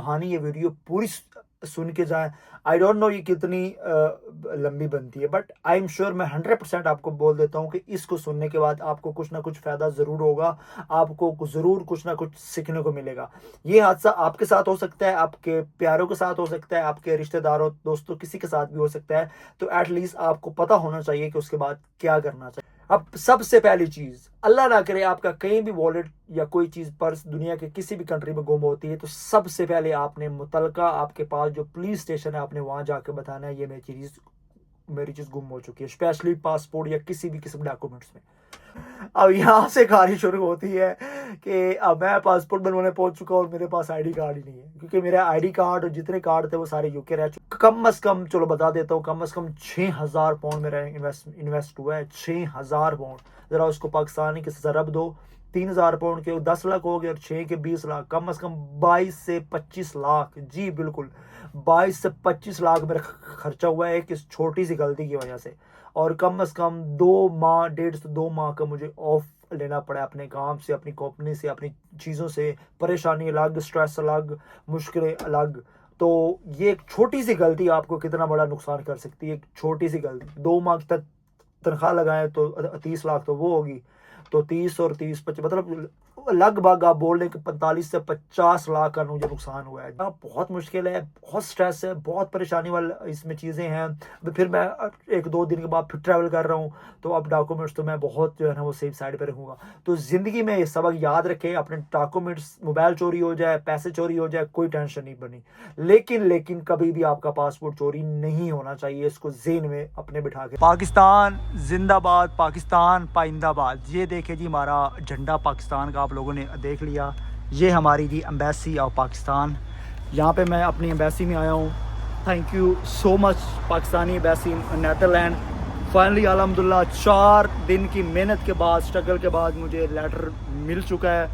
कहानी ये वीडियो पूरी सुन के जाएं। आई डोंट नो ये कितनी लंबी बनती है, बट आई एम श्योर, मैं 100% आपको बोल देता हूँ कि इसको सुनने के बाद आपको कुछ ना कुछ फायदा जरूर होगा, आपको जरूर कुछ ना कुछ सीखने को मिलेगा। ये हादसा आपके साथ हो सकता है, आपके प्यारों के साथ हो सकता है, आपके रिश्तेदारों दोस्तों किसी के साथ भी हो सकता है। तो एटलीस्ट आपको पता होना चाहिए कि उसके बाद क्या करना चाहिए। अब सबसे पहली चीज, अल्लाह ना करे आपका कहीं भी वॉलेट या कोई चीज, पर्स दुनिया के किसी भी कंट्री में गुम होती है, तो सबसे पहले आपने मुतलका आपके पास जो पुलिस स्टेशन है आपने वहां जाकर बताना है ये मेरी चीज गुम हो चुकी है, स्पेशली पासपोर्ट या किसी भी किस्म डॉक्यूमेंट्स में। अब यहाँ से कहानी शुरू होती है कि अब मैं पासपोर्ट बनवाने पहुंच चुका और मेरे पास आईडी कार्ड ही नहीं है, क्योंकि मेरा आईडी कार्ड और जितने कार्ड थे वो सारे यूके रह चुके। कम से कम, चलो बता देता हूँ, कम से कम 6,000 पाउंड मेरा इन्वेस्ट हुआ है। 6,000 पाउंड, जरा उसको पाकिस्तानी के ज़रब दो, 3,000 पाउंड के 10 लाख हो गए और 6 के 20 लाख, कम से कम 22 से 25 लाख। जी बिल्कुल, 22 से 25 लाख मेरा खर्चा हुआ है एक इस छोटी सी गलती की वजह से। और कम से कम 2 माह, 1.5 से 2 माह का मुझे ऑफ लेना पड़ा अपने काम से, अपनी कंपनी से, अपनी चीज़ों से। परेशानी अलग, स्ट्रेस अलग, मुश्किलें अलग। तो ये एक छोटी सी गलती आपको कितना बड़ा नुकसान कर सकती है। एक छोटी सी गलती, 2 माह तक तनख्वाह लगाए तो 30 लाख तो वो होगी, तो 30 और 30 25, मतलब लगभग आप बोल रहे कि 45 से 50 लाख का मुझे नुकसान हुआ है। बहुत मुश्किल है, बहुत स्ट्रेस है, बहुत परेशानी वाला इसमें चीज़ें हैं। फिर मैं 1-2 दिन के बाद फिर ट्रैवल कर रहा हूँ, तो अब डॉक्यूमेंट्स तो मैं बहुत जो है ना वो सेफ साइड पे रखूँगा। तो ज़िंदगी में ये सबक याद रखें, अपने डॉक्यूमेंट्स, मोबाइल चोरी हो जाए, पैसे चोरी हो जाए, कोई टेंशन नहीं बनी, लेकिन कभी भी आपका पासपोर्ट चोरी नहीं होना चाहिए। इसको ज़हन में अपने बिठा के। पाकिस्तान जिंदाबाद, पाकिस्तान पाइंदाबाद। ये देखे जी हमारा झंडा पाकिस्तान का, आप लोगों ने देख लिया। ये हमारी जी एम्बेसी ऑफ पाकिस्तान। यहाँ पे मैं अपनी एम्बेसी में आया हूँ। Thank you so much Pakistani embassy Netherland. Finally अल्हम्दुलिल्लाह 4 दिन की मेहनत के बाद, स्ट्रगल के बाद मुझे लेटर मिल चुका है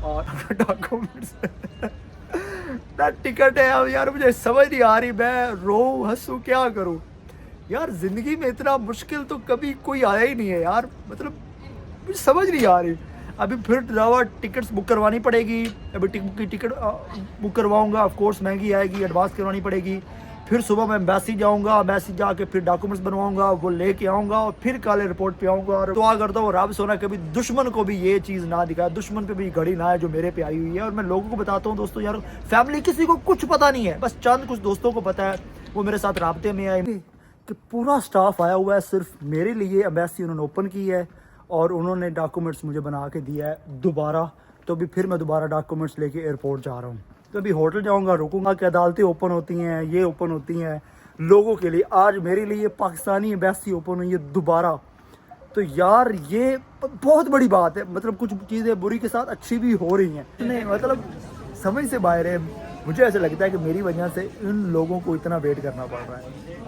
और डॉक्यूमेंट्स टिकट है। अब यार मुझे समझ नहीं आ रही, मैं रो हंसूँ क्या करूँ यार। ज़िंदगी में इतना मुश्किल तो कभी कोई आया ही नहीं है यार, मतलब मुझे समझ नहीं आ रही। अभी फिर दवा टिकट्स बुक करवानी पड़ेगी। अभी टिकट बुक करवाऊंगा, ऑफ कोर्स महंगी आएगी, एडवांस करवानी पड़ेगी। फिर सुबह मैं एम्बेसी जाऊंगा, एम्बेसी जाके फिर डॉक्यूमेंट्स बनवाऊंगा, वो लेके आऊंगा और फिर कल एयरपोर्ट पे आऊंगा। और दुआ करता हूँ रब सोना कभी दुश्मन को भी ये चीज़ ना दिखाए, दुश्मन पे भी घड़ी ना है जो मेरे पे आई हुई है। और मैं लोगों को बताता हूँ दोस्तों, यार फैमिली किसी को कुछ पता नहीं है, बस चंद कुछ दोस्तों को पता है, वो मेरे साथ राब्ते में आए कि पूरा स्टाफ आया हुआ है सिर्फ मेरे लिए। एम्बेसी उन्होंने ओपन की है और उन्होंने डॉक्यूमेंट्स मुझे बना के दिया है दोबारा। तो अभी फिर मैं दोबारा डॉक्यूमेंट्स लेके एयरपोर्ट जा रहा हूँ। तो अभी होटल जाऊँगा, रुकूंगा कि अदालतें ओपन होती हैं, ये ओपन होती हैं लोगों के लिए। आज मेरे लिए पाकिस्तानी एम्बेसी ओपन हुई है दोबारा। तो यार ये बहुत बड़ी बात है, मतलब कुछ चीज़ें बुरी के साथ अच्छी भी हो रही हैं। नहीं मतलब समझ से बाहर है। मुझे ऐसा लगता है कि मेरी वजह से इन लोगों को इतना वेट करना पड़ रहा है।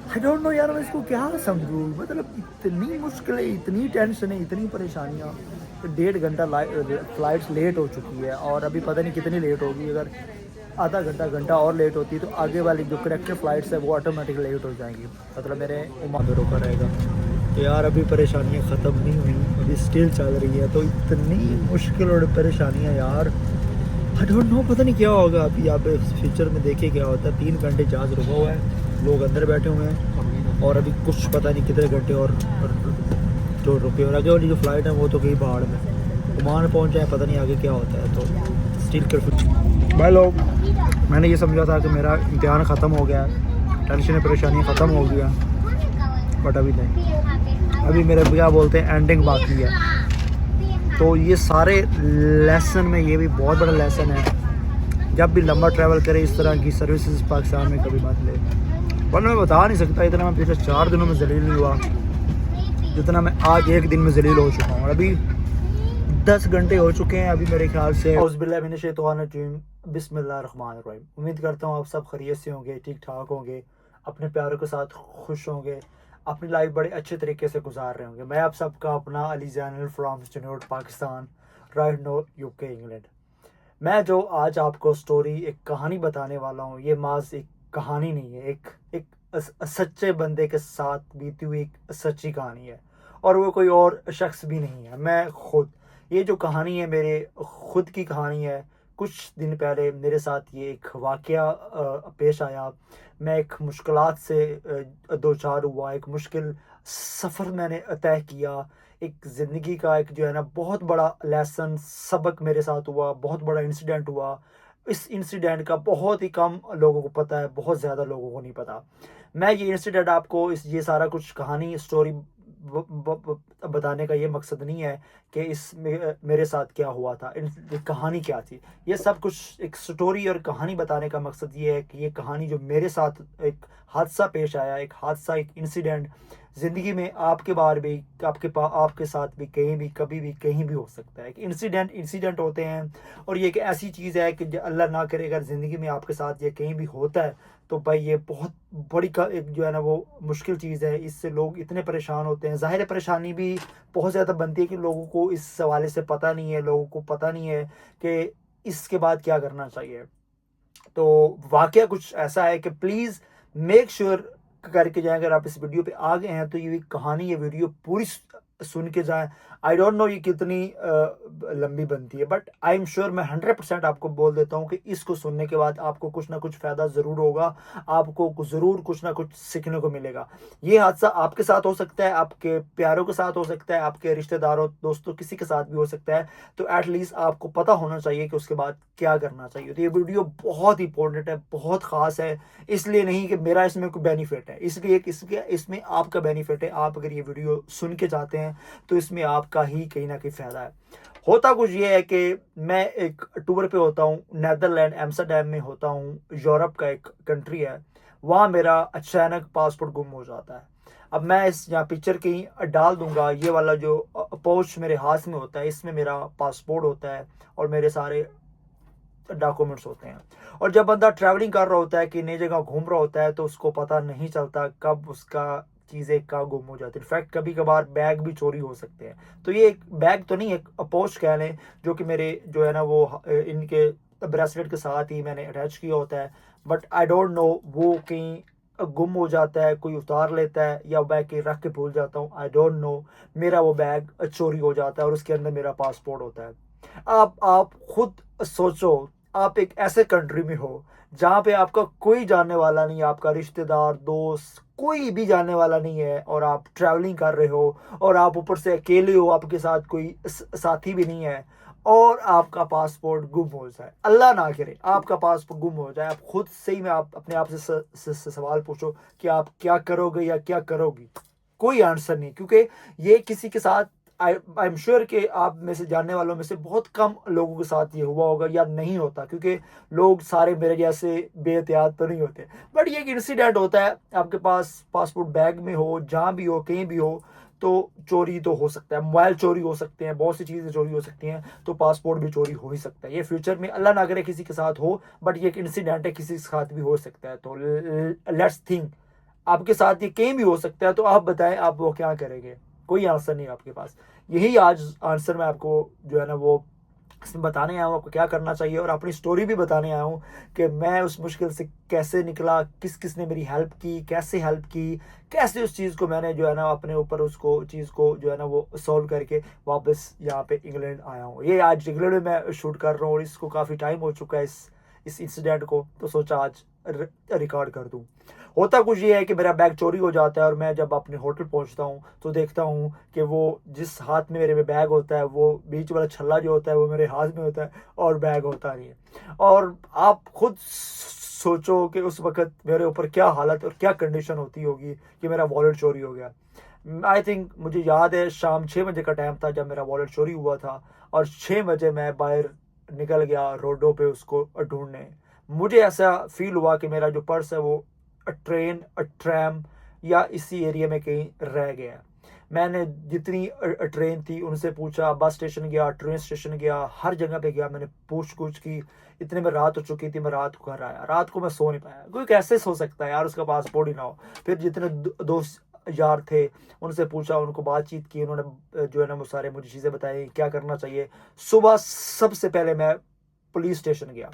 आई डोंट नो यार, मैं इसको क्या समझूँ। मतलब इतनी मुश्किलें, इतनी टेंशनें, इतनी परेशानियाँ। 1.5 घंटा फ्लाइट्स लेट हो चुकी है और अभी पता नहीं कितनी लेट होगी। अगर आधा घंटा और लेट होती है तो आगे वाली जो कनेक्टिव फ्लाइट्स है वो ऑटोमेटिक लेट हो जाएंगी, मतलब मेरे उम्र रोका रहेगा। तो यार अभी परेशानियाँ ख़त्म नहीं हुई, अभी स्टिल चल रही है। तो इतनी मुश्किल और परेशानियाँ यार, आई डोंट नो, पता नहीं क्या होगा। अभी आप फ्यूचर में देखिए क्या होता है। 3 घंटे जहाज़ रुका हुआ है, लोग अंदर बैठे हुए हैं और अभी कुछ पता नहीं कितने घंटे और जो रुके। और आगे वाली जो फ़्लाइट है वो तो गई पहाड़ में, ओमान पहुंच जाए, पता नहीं आगे क्या होता है। तो स्टिल कर भाई लोग, मैंने ये समझा था कि मेरा इम्तिहान ख़त्म हो गया है, टेंशन परेशानी ख़त्म हो गया, बट अभी नहीं। अभी मेरे क्या बोलते हैं एंडिंग बाकी है। तो ये सारे लेसन में ये भी बहुत बड़ा लेसन है, जब भी लंबा ट्रैवल करे इस तरह की सर्विसेज पाकिस्तान में कभी मत ले। वरना मैं बता नहीं सकता इतना मैं पिछले 4 दिनों में जलील नहीं हुआ जितना मैं आज 1 दिन में जलील हो चुका हूँ। अभी 10 घंटे हो चुके हैं अभी मेरे ख्याल से। बिस्मिल्लाहिर्रहमानिर्रहीम। उम्मीद करता हूँ आप सब खैरियत से होंगे, ठीक ठाक होंगे, अपने प्यारों के साथ खुश होंगे, अपनी लाइफ बड़े अच्छे तरीके से गुजार रहे होंगे। मैं आप सबका अपना अली जैनुल फ्रॉम स्टनोट Pakistan, right now UK England. मैं जो आज आपको स्टोरी, एक कहानी बताने वाला हूँ, ये माज एक कहानी नहीं है, एक सच्चे बंदे के साथ बीती हुई एक सच्ची कहानी है। और वो कोई और शख्स भी नहीं है, मैं खुद। ये जो कहानी है मेरे खुद की कहानी है, कुछ दिन पहले मेरे साथ ये एक वाक़या पेश आया। मैं एक मुश्किलात से दो चार हुआ, एक मुश्किल सफ़र मैंने तय किया। एक ज़िंदगी का एक जो है ना बहुत बड़ा लेसन सबक मेरे साथ हुआ, बहुत बड़ा इंसिडेंट हुआ। इस इंसिडेंट का बहुत ही कम लोगों को पता है, बहुत ज़्यादा लोगों को नहीं पता। मैं ये इंसिडेंट आपको इस ये सारा कुछ कहानी स्टोरी बताने का ये मकसद नहीं है कि मेरे साथ क्या हुआ था, ये कहानी क्या थी। ये सब कुछ एक स्टोरी और कहानी बताने का मकसद ये है कि ये कहानी जो मेरे साथ एक हादसा पेश आया, एक हादसा, एक इंसिडेंट ज़िंदगी में आपके बार भी आपके साथ भी कहीं भी कभी भी कहीं भी हो सकता है। कि इंसिडेंट होते हैं और ये एक ऐसी चीज़ है कि अल्लाह ना करे अगर ज़िंदगी में आपके साथ ये कहीं भी होता है तो भाई ये बहुत बड़ी एक जो है ना वो मुश्किल चीज़ है। इससे लोग इतने परेशान होते हैं। ज़ाहिर है परेशानी भी बहुत ज़्यादा बनती है कि लोगों को इस हवाले से पता नहीं है, लोगों को पता नहीं है कि इसके बाद क्या करना चाहिए। तो वाक़या कुछ ऐसा है कि प्लीज़ मेक श्योर करके जाएँ, अगर आप इस वीडियो पे आ गए हैं तो ये कहानी, ये वीडियो पूरी सुन के जाएँ। आई डोंट नो ये कितनी लंबी बनती है, बट आई एम श्योर, मैं 100% आपको बोल देता हूँ कि इसको सुनने के बाद आपको कुछ ना कुछ फ़ायदा ज़रूर होगा, आपको ज़रूर कुछ ना कुछ सीखने को मिलेगा। ये हादसा आपके साथ हो सकता है, आपके प्यारों के साथ हो सकता है, आपके रिश्तेदारों, दोस्तों, किसी के साथ भी हो सकता है। तो एट लीस्ट आपको पता होना चाहिए कि उसके बाद क्या करना चाहिए। तो ये वीडियो बहुत इंपॉर्टेंट है, बहुत ख़ास है, इसलिए नहीं कि मेरा इसमें कोई बेनिफिट है, इसलिए इसमें आपका बेनिफिट है। आप अगर ये वीडियो सुन के जाते हैं तो इसमें आपका ही कहीं ना कहीं फ़ायदा है। होता कुछ ये है कि मैं एक टूर पे होता हूँ, नेदरलैंड एम्स्टर्डम में होता हूँ, यूरोप का एक कंट्री है। वहाँ मेरा अचानक पासपोर्ट गुम हो जाता है। अब मैं इस यहाँ पिक्चर कहीं डाल दूंगा, ये वाला जो पाउच मेरे हाथ में होता है, इसमें मेरा पासपोर्ट होता है और मेरे सारे डॉक्यूमेंट्स होते हैं। और जब बंदा ट्रैवलिंग कर रहा होता है कि नई जगह घूम रहा होता है तो उसको पता नहीं चलता कब उसका चीज़ें कहाँ गुम हो जाती है। इनफैक्ट कभी कभार बैग भी चोरी हो सकते हैं। तो ये एक बैग तो नहीं, एक पोस्ट कह लें, जो कि मेरे जो है ना वो इनके ब्रेसलेट के साथ ही मैंने अटैच किया होता है। बट आई डोंट नो वो कहीं गुम हो जाता है, कोई उतार लेता है या बैग के रख के भूल जाता हूँ, आई डोंट नो। मेरा वो बैग चोरी हो जाता है और उसके अंदर मेरा पासपोर्ट होता है। आप खुद सोचो, आप एक ऐसे कंट्री में हो जहाँ पे आपका कोई जानने वाला नहीं है, आपका रिश्तेदार, दोस्त, कोई भी जानने वाला नहीं है, और आप ट्रैवलिंग कर रहे हो और आप ऊपर से अकेले हो, आपके साथ कोई साथी भी नहीं है, और आपका पासपोर्ट गुम हो जाए। अल्लाह ना करे आपका पासपोर्ट गुम हो जाए। आप खुद से ही में आप अपने आप से सवाल पूछो कि आप क्या करोगे या क्या करोगी। कोई आंसर नहीं, क्योंकि ये किसी के साथ, आई एम श्योर कि आप में से जानने वालों में से बहुत कम लोगों के साथ ये हुआ होगा या नहीं होता, क्योंकि लोग सारे मेरे जैसे बेहतियात तो नहीं होते। बट ये एक इंसिडेंट होता है, आपके पास पासपोर्ट बैग में हो, जहाँ भी हो, कहीं भी हो, तो चोरी तो हो सकता है। मोबाइल चोरी हो सकते हैं, बहुत सी चीज़ें चोरी हो सकती हैं, तो पासपोर्ट भी चोरी हो ही सकता है। ये फ्यूचर में अल्लाह ना करे किसी के साथ हो, बट ये एक इंसिडेंट है, किसी के साथ भी हो सकता है। तो लेट्स थिंक, आपके साथ ये कहीं भी हो सकता है, तो आप बताएं आप वो क्या करेंगे। कोई आंसर नहीं आपके पास। यही आज आंसर मैं आपको जो है ना वो इसमें बताने आया हूँ, आपको क्या करना चाहिए, और अपनी स्टोरी भी बताने आया हूँ कि मैं उस मुश्किल से कैसे निकला, किस किस ने मेरी हेल्प की, कैसे हेल्प की, कैसे उस चीज़ को मैंने जो है ना अपने ऊपर उसको चीज़ को जो है ना वो सॉल्व करके वापस यहाँ पे इंग्लैंड आया हूँ। ये आज इंग्लैंड में मैं शूट कर रहा हूँ और इसको काफ़ी टाइम हो चुका है इस इंसिडेंट को, तो सोचा आज रिकॉर्ड कर दूँ। होता कुछ ये है कि मेरा बैग चोरी हो जाता है और मैं जब अपने होटल पहुंचता हूं तो देखता हूं कि वो जिस हाथ में मेरे में बैग होता है, वो बीच वाला छल्ला जो होता है वो मेरे हाथ में होता है और बैग होता नहीं है। और आप खुद सोचो कि उस वक्त मेरे ऊपर क्या हालत और क्या कंडीशन होती होगी कि मेरा वॉलेट चोरी हो गया। आई थिंक मुझे याद है शाम 6 बजे का टाइम था जब मेरा वॉलेट चोरी हुआ था, और 6 बजे मैं बाहर निकल गया रोडों पे उसको ढूंढने। मुझे ऐसा फील हुआ कि मेरा जो पर्स है वो ट्रेन, ट्रैम या इसी एरिया में कहीं रह गया। मैंने जितनी ट्रेन थी उनसे पूछा, बस स्टेशन गया, ट्रेन स्टेशन गया, हर जगह पे गया, मैंने पूछ कुछ की। इतने में रात हो चुकी थी, मैं रात को घर आया, रात को मैं सो नहीं पाया। कोई कैसे सो सकता है यार, उसका पासपोर्ट ही ना हो। फिर जितने दोस्त यार थे उनसे पूछा, उनको बातचीत की, उन्होंने जो है ना वो सारे मुझे चीज़ें बताई क्या करना चाहिए। सुबह सबसे पहले मैं पुलिस स्टेशन गया,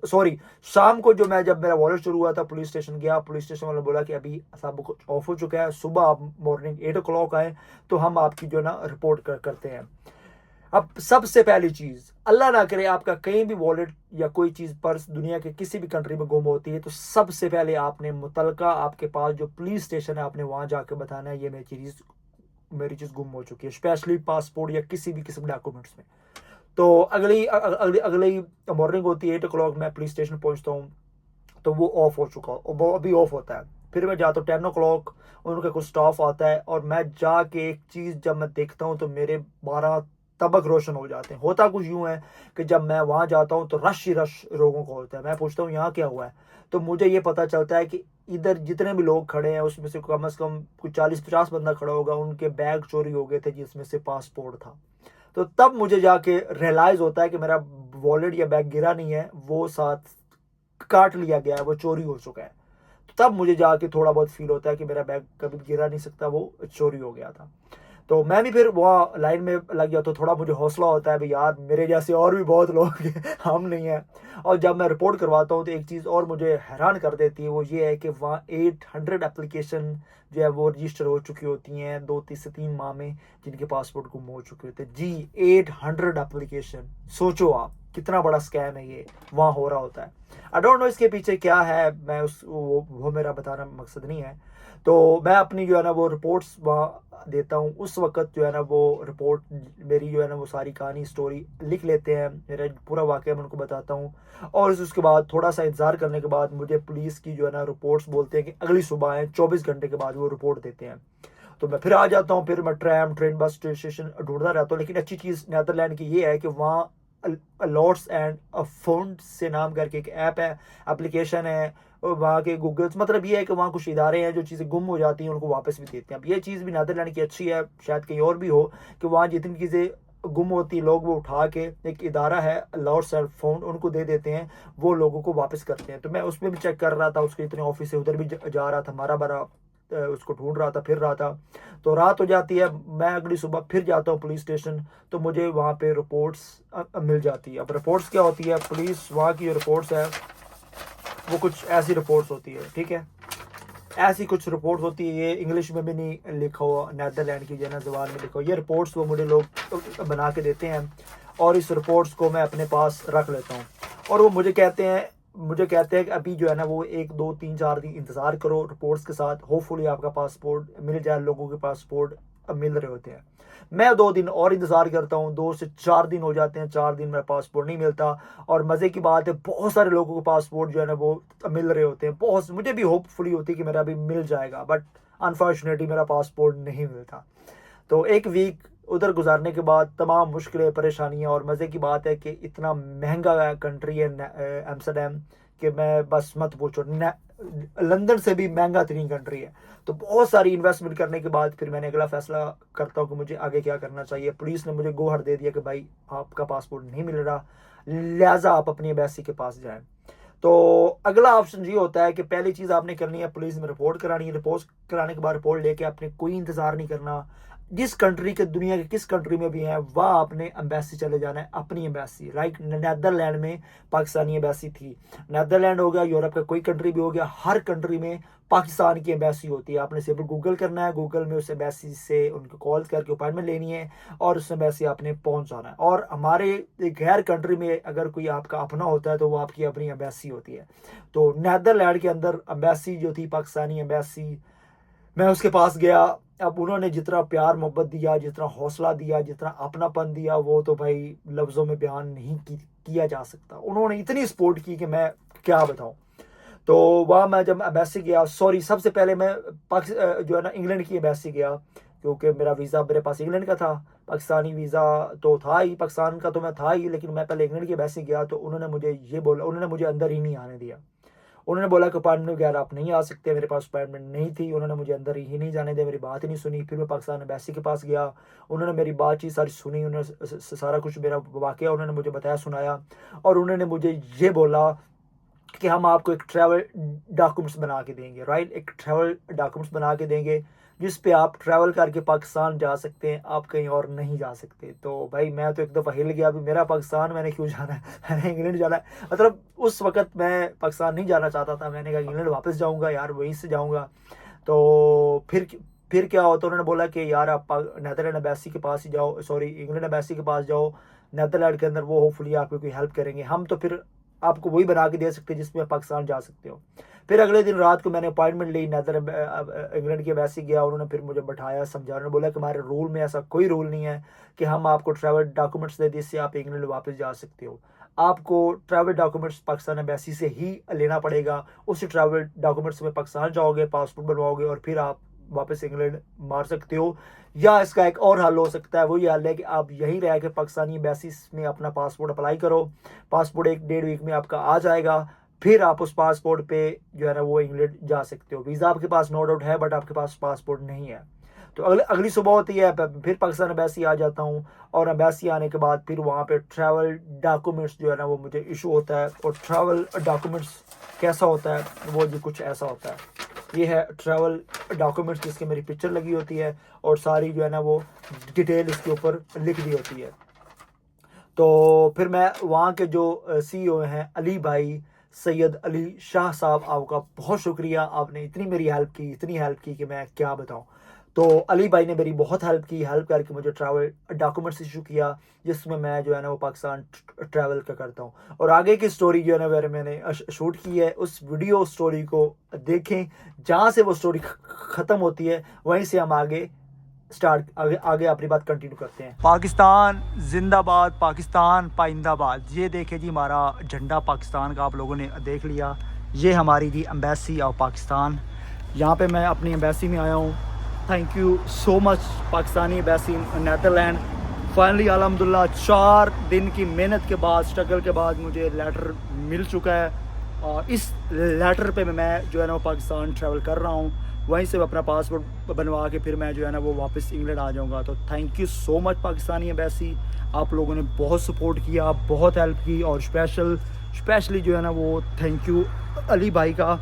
सॉरी शाम को जो मैं जब मेरा वॉलेट शुरू हुआ था पुलिस स्टेशन गया। पुलिस स्टेशन वाले बोला कि अभी सब कुछ ऑफ हो चुका है, सुबह आप मॉर्निंग 8 o'clock आए तो हम आपकी जो ना रिपोर्ट करते हैं। अब सबसे पहली चीज़, अल्लाह ना करे आपका कहीं भी वॉलेट या कोई चीज़ पर्स दुनिया के किसी भी कंट्री में गुम होती है, तो सबसे पहले आपने मुतलका आपके पास जो पुलिस स्टेशन है आपने वहाँ जाके बताना है ये मेरी चीज़ गुम हो चुकी है, स्पेशली पासपोर्ट या किसी भी किस्म डॉक्यूमेंट्स में। तो अगली मॉर्निंग होती है 8 o'clock, मैं पुलिस स्टेशन पहुँचता हूँ, तो वो ऑफ हो चुका हो, वो अभी ऑफ होता है। फिर मैं जाता हूँ 10 o'clock, उनका कुछ स्टाफ आता है और मैं जाके एक चीज़ जब मैं देखता हूँ तो मेरे 12 तबक रोशन हो जाते हैं। होता कुछ यूँ है कि जब मैं वहाँ जाता हूँ तो रश ही रश लोगों को होता है। मैं पूछता हूँ यहाँ क्या हुआ है, तो मुझे ये पता चलता है कि इधर जितने भी लोग खड़े हैं उसमें से कम कुछ 40-50 बंदा खड़ा होगा, उनके बैग चोरी हो गए थे जिसमें से पासपोर्ट था। तो तब मुझे जाके रियलाइज़ होता है कि मेरा वॉलेट या बैग गिरा नहीं है, वो साथ काट लिया गया है, वो चोरी हो चुका है। तो तब मुझे जाके थोड़ा बहुत फील होता है कि मेरा बैग कभी गिरा नहीं सकता, वो चोरी हो गया था। तो मैं भी फिर वहाँ लाइन में लग गया, तो थोड़ा मुझे हौसला होता है भाई यार मेरे जैसे और भी बहुत लोग हैं, हम नहीं हैं। और जब मैं रिपोर्ट करवाता हूँ तो एक चीज़ और मुझे हैरान कर देती है, वो ये है कि वहाँ 800 एप्लीकेशन जो है वो रजिस्टर हो चुकी होती हैं 2 से 3 माह में, जिनके पासपोर्ट गुम हो चुके होते हैं। जी 800 एप्लीकेशन, सोचो आप कितना बड़ा स्कैम है ये वहाँ हो रहा होता है। आई डोंट नो इसके पीछे क्या है, मैं उस वो मेरा बताना मकसद नहीं है। तो मैं अपनी जो है ना वो रिपोर्ट्स वहाँ देता हूँ, उस वक़्त जो है ना वो रिपोर्ट मेरी जो है ना वो सारी कहानी स्टोरी लिख लेते हैं, मेरा पूरा वाक़या मैं उनको बताता हूँ। और उसके बाद थोड़ा-सा इंतज़ार करने के बाद मुझे पुलिस की जो है ना रिपोर्ट्स बोलते हैं कि अगली सुबह है, 24 घंटे के बाद वो रिपोर्ट देते हैं। तो मैं फिर आ जाता हूँ, फिर मैं ट्रेन, बस स्टेशन ढूँढता रहता हूँ। लेकिन अच्छी चीज़ नीदरलैंड की ये है कि वहाँ लॉट्स एंड फ़ाउंड से नाम करके एक ऐप है, एप्लीकेशन है, और वहाँ के गूगल्स, मतलब ये है कि वहाँ कुछ इदारे हैं जो चीज़ें गुम हो जाती हैं उनको वापस भी देते हैं। अब ये चीज़ भी नीदरलैंड की अच्छी है, शायद कहीं और भी हो, कि वहाँ जितनी चीज़ें गुम होती हैं लोग वो उठा के एक इदारा है लॉस्ट एंड फाउंड, उनको दे देते हैं, वो लोगों को वापस करते हैं। तो मैं उसमें भी चेक कर रहा था, उसके इतने ऑफिस है उधर भी जा रहा था, मारा मारा उसको ढूंढ रहा था, फिर रहा था। तो रात हो जाती है, मैं अगली सुबह फिर जाता हूँ पुलिस स्टेशन, तो मुझे वहाँ पे रिपोर्ट्स मिल जाती है। अब रिपोर्ट्स क्या होती है, पुलिस वहाँ की जो रिपोर्ट्स है वो कुछ ऐसी रिपोर्ट्स होती है, ठीक है, ऐसी कुछ रिपोर्ट्स होती है। ये इंग्लिश में भी नहीं लिखा हुआ, नीदरलैंड की जना ज़बान में लिखा हुआ। ये रिपोर्ट्स वो मुझे लोग बना के देते हैं और इस रिपोर्ट्स को मैं अपने पास रख लेता हूँ। और वो मुझे कहते हैं कि अभी जो है ना वो 1 2 3 4 दिन इंतज़ार करो रिपोर्ट्स के साथ, होपफुली आपका पासपोर्ट मिल जाए। लोगों के पासपोर्ट अब मिल रहे होते हैं। मैं 2 दिन और इंतज़ार करता हूँ, 2 से 4 दिन हो जाते हैं, 4 दिन मेरा पासपोर्ट नहीं मिलता। और मज़े की बात है बहुत सारे लोगों को पासपोर्ट जो है ना वो मिल रहे होते हैं, बहुत मुझे भी होपफुली होती है कि मेरा अभी मिल जाएगा, बट अनफॉर्चुनेटली मेरा पासपोर्ट नहीं मिलता। तो एक वीक उधर गुजारने के बाद तमाम मुश्किलें परेशानियाँ, और मज़े की बात है कि इतना महंगा कंट्री है एम्स्टर्डम, कि मैं बस मत पूछो, लंदन से भी महंगा तरीन कंट्री है। तो बहुत सारी इन्वेस्टमेंट करने के बाद फिर मैंने अगला फैसला करता हूँ कि मुझे आगे क्या करना चाहिए। पुलिस ने मुझे गो हर दे दिया कि भाई आपका पासपोर्ट नहीं मिल रहा, लिहाजा आप अपनी एम्बेसी के पास जाएं। तो अगला ऑप्शन ये होता है कि पहली चीज़ आपने करनी है पुलिस में रिपोर्ट करानी है। रिपोर्ट कराने के बाद रिपोर्ट लेके आपने कोई इंतज़ार नहीं करना, जिस कंट्री के दुनिया के किस कंट्री में भी हैं वहाँ आपने एम्बेसी चले जाना है, अपनी एम्बेसी। लाइक नीदरलैंड में पाकिस्तानी एम्बेसी थी, नीदरलैंड हो गया, यूरोप का कोई कंट्री भी हो गया, हर कंट्री में पाकिस्तान की एम्बेसी होती है। आपने सिर्फ गूगल करना है, गूगल में उस एम्बेसी से उनको कॉल करके अपॉइंटमेंट लेनी है और उस एम्बेसी आपने पहुंच जाना है। और हमारे गैर कंट्री में अगर कोई आपका अपना होता है तो वो आपकी अपनी एम्बेसी होती है। तो नीदरलैंड के अंदर एम्बेसी जो थी पाकिस्तानी एम्बेसी, मैं उसके पास गया। अब उन्होंने जितना प्यार मोहब्बत दिया, जितना हौसला दिया, जितना अपनापन दिया, वो तो भाई लफ्ज़ों में बयान नहीं किया जा सकता। उन्होंने इतनी सपोर्ट की कि मैं क्या बताऊं। तो वहाँ मैं जब एम्बेसी गया, सॉरी सबसे पहले मैं जो है ना इंग्लैंड की एम्बेसी गया, क्योंकि मेरा वीज़ा मेरे पास इंग्लैंड का था। पाकिस्तानी वीज़ा तो था ही, पाकिस्तान का तो मैं था ही, लेकिन मैं पहले इंग्लैंड की एम्बेसी गया। तो उन्होंने मुझे ये बोला, उन्होंने मुझे अंदर ही नहीं आने दिया। उन्होंने बोला कि अपॉइंटमेंट वगैरह आप नहीं आ सकते, मेरे पास अपॉइंटमेंट नहीं थी। उन्होंने मुझे अंदर ही नहीं जाने दिया, मेरी बात ही नहीं सुनी। फिर मैं पाकिस्तान एम्बेसी के पास गया, उन्होंने मेरी बातचीत सारी सुनी, उन्होंने सारा कुछ मेरा वाक़या उन्होंने मुझे बताया, सुनाया। और उन्होंने मुझे ये बोला कि हम आपको एक ट्रैवल डॉक्यूमेंट्स बना के देंगे, राइट, एक ट्रैवल डॉक्यूमेंट्स बना के देंगे जिस पे आप ट्रैवल करके पाकिस्तान जा सकते हैं, आप कहीं और नहीं जा सकते। तो भाई मैं तो एक दफ़ा हिल गया, अभी मेरा पाकिस्तान मैंने क्यों जाना है, मैंने इंग्लैंड जाना है। मतलब उस वक़्त मैं पाकिस्तान नहीं जाना चाहता था, मैंने कहा इंग्लैंड वापस जाऊँगा यार, वहीं से जाऊँगा। तो फिर क्या होता है, उन्होंने बोला कि यार आप नेदरलैंड एम्बेसी के पास ही जाओ, सॉरी इंग्लैंड एम्बेसी के पास जाओ नेदरलैंड के अंदर, वो होपफुली आपकी कोई हेल्प करेंगे, हम तो फिर आपको वही बना के दे सकते हैं जिसमें आप पाकिस्तान जा सकते हो। फिर अगले दिन रात को मैंने अपॉइंटमेंट ली, इंग्लैंड की एम्बेसी गया, उन्होंने फिर मुझे बैठाया, समझा, उन्होंने बोला कि हमारे रूल में ऐसा कोई रूल नहीं है कि हम आपको ट्रैवल डॉक्यूमेंट्स दे दें जिससे आप इंग्लैंड वापस जा सकते हो। आपको ट्रैवल डॉक्यूमेंट्स पाकिस्तान एम्बेसी से ही लेना पड़ेगा, उसी ट्रैवल डॉक्यूमेंट्स में पाकिस्तान जाओगे, पासपोर्ट बनवाओगे और फिर आप वापस इंग्लैंड मार सकते हो। या इसका एक और हल हो सकता है, वही हल है कि आप यहीं रह के पाकिस्तानी एम्बेसी में अपना पासपोर्ट अप्लाई करो, पासपोर्ट 1-1.5 वीक में आपका आ जाएगा, फिर आप उस पासपोर्ट पे जो है ना वो इंग्लैंड जा सकते हो। वीज़ा आपके पास नो डाउट है, बट आपके पास पासपोर्ट नहीं है। तो अगली सुबह होती है, फिर पाकिस्तान एम्बेसी आ जाता हूँ, और एम्बेसी आने के बाद फिर वहाँ पे ट्रैवल डॉक्यूमेंट्स जो है ना वो मुझे इशू होता है। और ट्रैवल डॉक्यूमेंट्स कैसा होता है, वो जी कुछ ऐसा होता है। ये है ट्रैवल डॉक्यूमेंट्स जिसकी मेरी पिक्चर लगी होती है और सारी जो है ना वो डिटेल इसके ऊपर लिख दी होती है। तो फिर मैं वहाँ के जो CEO हैं अली भाई, सैयद अली शाह साहब, आपका बहुत शुक्रिया, आपने इतनी मेरी इतनी हेल्प की कि मैं क्या बताऊँ। तो अली भाई ने मेरी बहुत हेल्प करके मुझे ट्रैवल डॉक्यूमेंट्स इशू किया, जिसमें मैं जो है ना वो पाकिस्तान ट्रैवल का करता हूँ। और आगे की स्टोरी जो है ना वह मैंने शूट की है, उस वीडियो स्टोरी को देखें, जहाँ से वो स्टोरी ख़त्म होती है वहीं से हम आगे अपनी बात कंटिन्यू करते हैं। पाकिस्तान जिंदाबाद, पाकिस्तान पाइंदाबाद। ये देखे जी हमारा झंडा पाकिस्तान का, आप लोगों ने देख लिया। ये हमारी जी एम्बेसी ऑफ पाकिस्तान, यहाँ पे मैं अपनी एम्बेसी में आया हूँ। Thank you so much Pakistani embassy Netherland. Finally अल्हम्दुलिल्लाह 4 दिन की मेहनत के बाद, स्ट्रगल के बाद मुझे लेटर मिल चुका है, और इस लेटर पे मैं जो है ना वो पाकिस्तान ट्रैवल कर रहा हूँ। वहीं से अपना पासपोर्ट बनवा के फिर मैं जो है ना वो वापस इंग्लैंड आ जाऊँगा। तो thank you so much Pakistani embassy, आप लोगों ने बहुत सपोर्ट किया, बहुत हेल्प की। और स्पेशली जो है ना वो थैंक यू अली भाई का,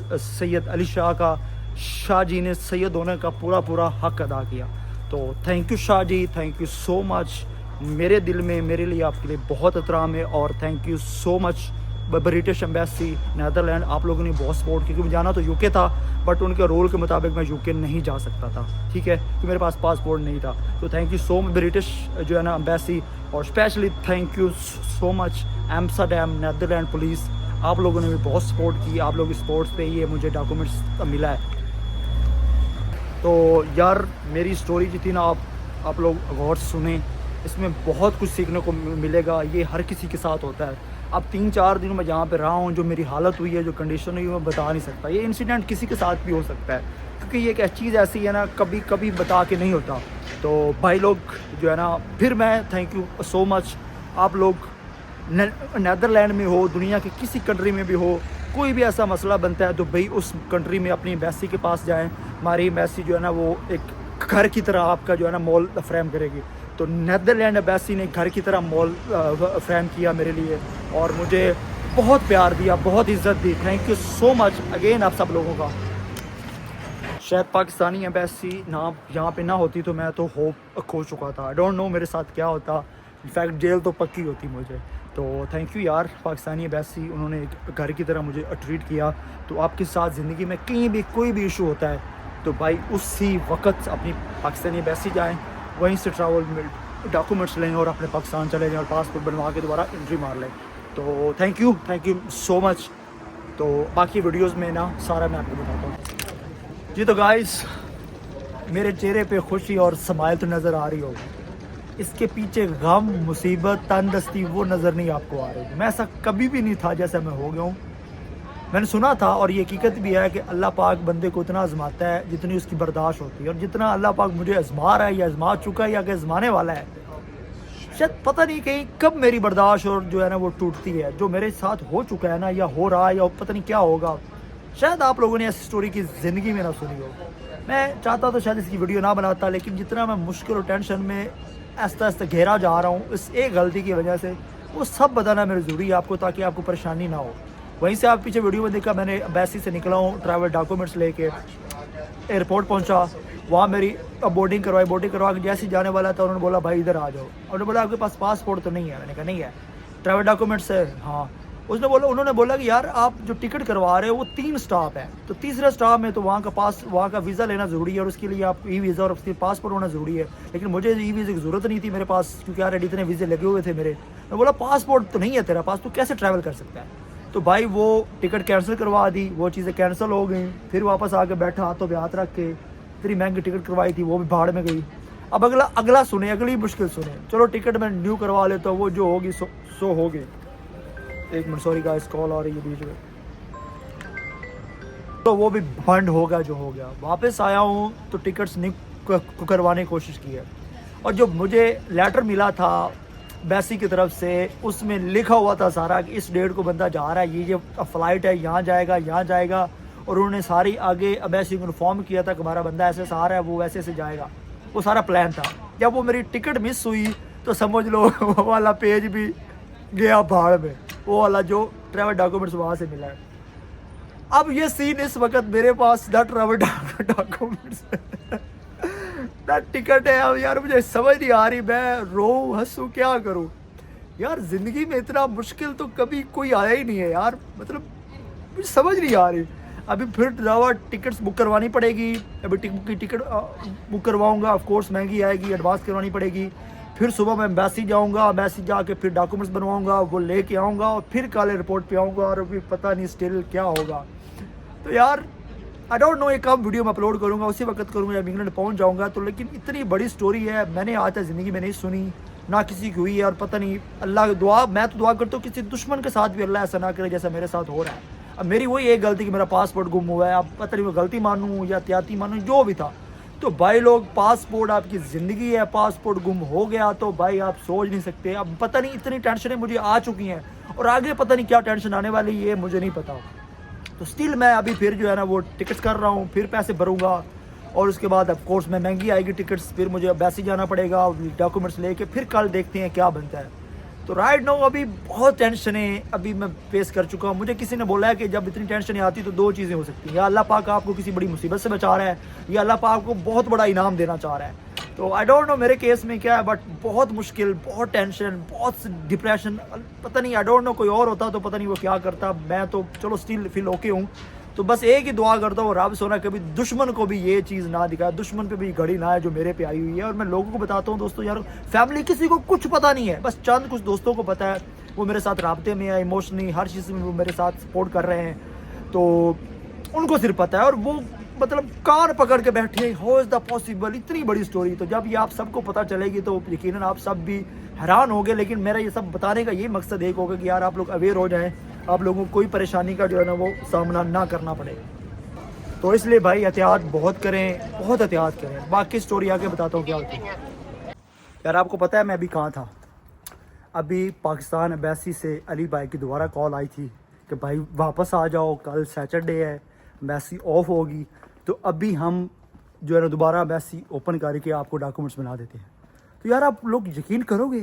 सैयद अली शाह का। शाह जी ने सैयद होने का पूरा हक अदा किया। तो thank you Shah ji, thank you so much. मेरे दिल में मेरे लिए आपके लिए बहुत एहतराम है। और thank you so much British embassy Netherland, आप लोगों ने बहुत सपोर्ट की, क्योंकि जाना तो यूके था, बट उनके रूल के मुताबिक मैं यूके नहीं जा सकता था, ठीक है, क्योंकि मेरे पास पासपोर्ट नहीं था। तो thank you so much British जो है ना एम्बेसी। और specially thank you so much Amsterdam Netherland police, आप लोगों ने भी बहुत सपोर्ट की, आप लोग स्पोर्ट्स पे ये मुझे डॉक्यूमेंट्स मिला है। तो यार मेरी स्टोरी जो थी ना, आप लोग गौर से सुने, इसमें बहुत कुछ सीखने को मिलेगा। ये हर किसी के साथ होता है। अब 3-4 दिन मैं जहाँ पे रहा हूँ, जो मेरी हालत हुई है, जो कंडीशन हुई है, मैं बता नहीं सकता। ये इंसिडेंट किसी के साथ भी हो सकता है, क्योंकि ये एक चीज़ ऐसी है ना, कभी कभी बता के नहीं होता। तो भाई लोग जो है ना, फिर मैं थैंक यू सो मच। आप लोग नेदरलैंड में हो, दुनिया के किसी कंट्री में भी हो, कोई भी ऐसा मसला बनता है तो भाई उस कंट्री में अपनी एम्बेसी के पास जाएं। हमारी एम्बेसी जो है ना वो एक घर की तरह आपका जो है ना मॉल फ्रेम करेगी। तो नेदरलैंड एम्बेसी ने घर की तरह मॉल फ्रेम किया मेरे लिए, और मुझे बहुत प्यार दिया, बहुत इज़्ज़त दी। Thank you so much again आप सब लोगों का। शायद पाकिस्तानी एम्बेसी ना यहाँ पे ना होती तो मैं तो होप खो चुका था। आई डोंट नो मेरे साथ क्या होता, इनफैक्ट जेल तो पक्की होती मुझे। तो थैंक यू यार पाकिस्तानी एम्बेसी, उन्होंने एक घर की तरह मुझे ट्रीट किया। तो आपके साथ ज़िंदगी में कहीं भी कोई भी इशू होता है तो भाई उसी वक्त अपनी पाकिस्तानी एम्बेसी जाएँ, वहीं से ट्रैवल डॉक्यूमेंट्स लें और अपने पाकिस्तान चले जाएँ और पासपोर्ट बनवा के दोबारा एंट्री मार लें। तो थैंक यू सो मच। तो बाकी वीडियोज़ में ना सारा मैं आपको बताता हूँ जी। तो गाइस मेरे चेहरे पे खुशी और स्माइल तो नज़र आ रही होगी, इसके पीछे गम, मुसीबत, तंदस्ती वो नज़र नहीं आपको आ रही। मैं ऐसा कभी भी नहीं था जैसा मैं हो गया हूँ। मैंने सुना था और ये हकीकत भी है कि अल्लाह पाक बंदे को इतना आजमाता है जितनी उसकी बर्दाश्त होती है। और जितना अल्लाह पाक मुझे आजमा रहा है या आजमा चुका है या कि आजमाने वाला है, शायद पता नहीं कहीं कब मेरी बर्दाश्त और जो है ना वो टूटती है। जो मेरे साथ हो चुका है ना, या हो रहा है, या पता नहीं क्या होगा, शायद आप लोगों ने ऐसी स्टोरी की ज़िंदगी में ना सुनी हो। मैं चाहता तो शायद इसकी वीडियो ना बनाता, लेकिन जितना मैं मुश्किल और टेंशन में आस्ता आस्ता घेरा जा रहा हूँ इस एक गलती की वजह से, वो सब बताना मेरी ज़रूरी है आपको, ताकि आपको परेशानी ना हो। वहीं से आप पीछे वीडियो में देखा, मैंने एम्बेसी से निकला हूँ ट्रैवल डॉक्यूमेंट्स लेके, एयरपोर्ट पहुँचा, वहाँ मेरी बोर्डिंग करवा के जैसे जाने वाला था उन्होंने बोला भाई इधर आ जाओ। उन्होंने बोला आपके पास पासपोर्ट तो नहीं है? मैंने कहा नहीं है। ट्रैवल डॉक्यूमेंट्स है? हाँ। उन्होंने बोला कि यार आप जो टिकट करवा रहे हो वो 3 स्टॉप है, तो तीसरे स्टॉप में तो वहाँ का वीज़ा लेना ज़रूरी है और उसके लिए आप ई वीज़ा और उसके पासपोर्ट होना ज़रूरी है। लेकिन मुझे ई वीज़े की ज़रूरत नहीं थी मेरे पास, क्योंकि यार इतने वीज़े लगे हुए थे मेरे। मैं बोला पासपोर्ट तो नहीं है तेरा पास, तो कैसे ट्रैवल कर सकता है? तो भाई वो टिकट कैंसिल करवा दी, वो चीज़ें कैंसिल हो गई। फिर वापस आके बैठा, हाथों पे हाथ रख के, इतनी महंगी टिकट करवाई थी वो भी भाड़ में गई। अब अगला सुने, अगली मुश्किल सुने। चलो टिकट मैं न्यू करवा लेता हूँ, वो जो होगी सो होगी। एक मिनट, सॉरी गाइस, कॉल आ रही है बीच में। तो वो भी बंद होगा जो हो गया। वापस आया हूँ तो टिकट्स नहीं करवाने की कोशिश की है, और जो मुझे लेटर मिला था बैसी की तरफ से, उसमें लिखा हुआ था सारा कि इस डेट को बंदा जा रहा है, ये फ़्लाइट है, यहाँ जाएगा। और उन्होंने सारी आगे अबैसी को इन्फॉर्म किया था कि हमारा बंदा ऐसे से आ रहा है, वो वैसे से जाएगा। वो सारा प्लान था। जब वो मेरी टिकट मिस हुई तो समझ लो वो वाला पेज भी गया भाड़ में, वो वाला जो ट्रैवल डॉक्यूमेंट्स वहाँ से मिला है। अब ये सीन इस वक्त मेरे पास ना ट्रैवल डॉक्यूमेंट्स ना टिकट है। अब यार मुझे समझ नहीं आ रही, मैं रोऊं हंसूं क्या करूं यार। ज़िंदगी में इतना मुश्किल तो कभी कोई आया ही नहीं है यार, मतलब मुझे समझ नहीं आ रही। अभी फिर ड्राइवर टिकट्स बुक करवानी पड़ेगी। अभी टिकट बुक करवाऊंगा, ऑफ कोर्स महंगी आएगी, एडवांस करवानी पड़ेगी। फिर सुबह मैं एम्बेसी जाऊंगा, एम्बेसी जाके फिर डॉक्यूमेंट्स बनवाऊंगा, वो लेके आऊँगा और फिर कल एयरपोर्ट पे आऊँगा, और अभी पता नहीं स्टिल क्या होगा। तो यार आई डोंट नो ये कब वीडियो में अपलोड करूँगा, उसी वक्त करूँगा जब इंग्लैंड पहुँच जाऊँगा। तो लेकिन इतनी बड़ी स्टोरी है, मैंने आज तक ज़िंदगी में नहीं सुनी, ना किसी की हुई है। और पता नहीं, अल्लाह दुआ, मैं तो दुआ करता हूँ किसी दुश्मन के साथ भी अल्लाह ऐसा ना करे जैसा मेरे साथ हो रहा है। अब मेरी वही एक गलती कि मेरा पासपोर्ट गुम हुआ है। अब पता नहीं मैं गलती मानूँ या एहतियाती मानूँ, जो भी था। तो भाई लोग, पासपोर्ट आपकी ज़िंदगी है, पासपोर्ट गुम हो गया तो भाई आप सोच नहीं सकते। अब पता नहीं इतनी टेंशनें मुझे आ चुकी हैं, और आगे पता नहीं क्या टेंशन आने वाली है, मुझे नहीं पता। तो स्टिल मैं अभी फिर जो है ना वो टिकट्स कर रहा हूँ, फिर पैसे भरूँगा, और उसके बाद ऑफ कोर्स में महंगी आएगी टिकट्स। फिर मुझे एम्बेसी जाना पड़ेगा डॉक्यूमेंट्स लेके, फिर कल देखते हैं क्या बनता है। तो राइट नाउ अभी बहुत टेंशनें अभी मैं फेस कर चुका हूँ। मुझे किसी ने बोला है कि जब इतनी टेंशनें आती तो 2 चीज़ें हो सकती हैं, या अल्लाह पाक आपको किसी बड़ी मुसीबत से बचा रहा है, या अल्लाह पाक आपको बहुत बड़ा इनाम देना चाह रहा है। तो आई डोंट नो मेरे केस में क्या है, बट बहुत मुश्किल, बहुत टेंशन, बहुत डिप्रेशन। पता नहीं, आई डोंट नो कोई और होता तो पता नहीं वो क्या करता। मैं तो चलो स्टिल फील ओके हूँ। तो बस एक ही दुआ करता हूँ, रब सोना कभी दुश्मन को भी ये चीज़ ना दिखाए, दुश्मन पे भी घड़ी ना है जो मेरे पे आई हुई है। और मैं लोगों को बताता हूँ दोस्तों, यार फैमिली किसी को कुछ पता नहीं है, बस चंद कुछ दोस्तों को पता है, वो मेरे साथ राब्ते में है, इमोशनली हर चीज़ में वो मेरे साथ सपोर्ट कर रहे हैं, तो उनको सिर्फ पता है। और वो मतलब कान पकड़ के बैठे, हाउ इज़ द पॉसिबल, इतनी बड़ी स्टोरी। तो जब ये आप सबको पता चलेगी तो यकीनन आप सब भी हैरान होंगे। लेकिन मेरा ये सब बताने का ये मकसद एक होगा कि यार आप लोग अवेयर हो जाएं, आप लोगों को कोई परेशानी का जो है ना वो सामना ना करना पड़े। तो इसलिए भाई एहतियात बहुत करें, बहुत एहतियात करें। बाकी स्टोरी आके बताता हूँ क्या होती है। यार आपको पता है मैं अभी कहाँ था? अभी पाकिस्तान एम्बेसी से अली भाई की दोबारा कॉल आई थी कि भाई वापस आ जाओ, कल सैटरडे है, एम्बेसी ऑफ होगी। तो अभी हम जो है ना दोबारा एम्बेसी ओपन करके आपको डॉक्यूमेंट्स बना देते हैं। तो यार आप लोग यकीन करोगे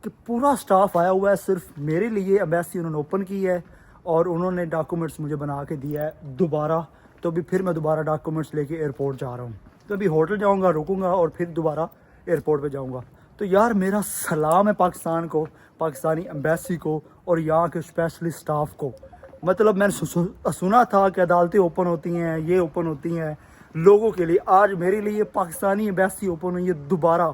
कि पूरा स्टाफ आया हुआ है, सिर्फ मेरे लिए एम्बेसी उन्होंने ओपन की है, और उन्होंने डॉक्यूमेंट्स मुझे बना के दिया है दोबारा। तो अभी फिर मैं दोबारा डॉक्यूमेंट्स लेके एयरपोर्ट जा रहा हूँ। तो अभी होटल जाऊँगा, रुकूँगा, और फिर दोबारा एयरपोर्ट पे जाऊँगा। तो यार मेरा सलाम है पाकिस्तान को, पाकिस्तानी एम्बेसी को, और यहाँ के स्पेशली स्टाफ को। मतलब मैंने सुना था कि अदालतें ओपन होती हैं, ये ओपन होती हैं लोगों के लिए, आज मेरे लिए पाकिस्तानी एम्बेसी ओपन हुई है दोबारा।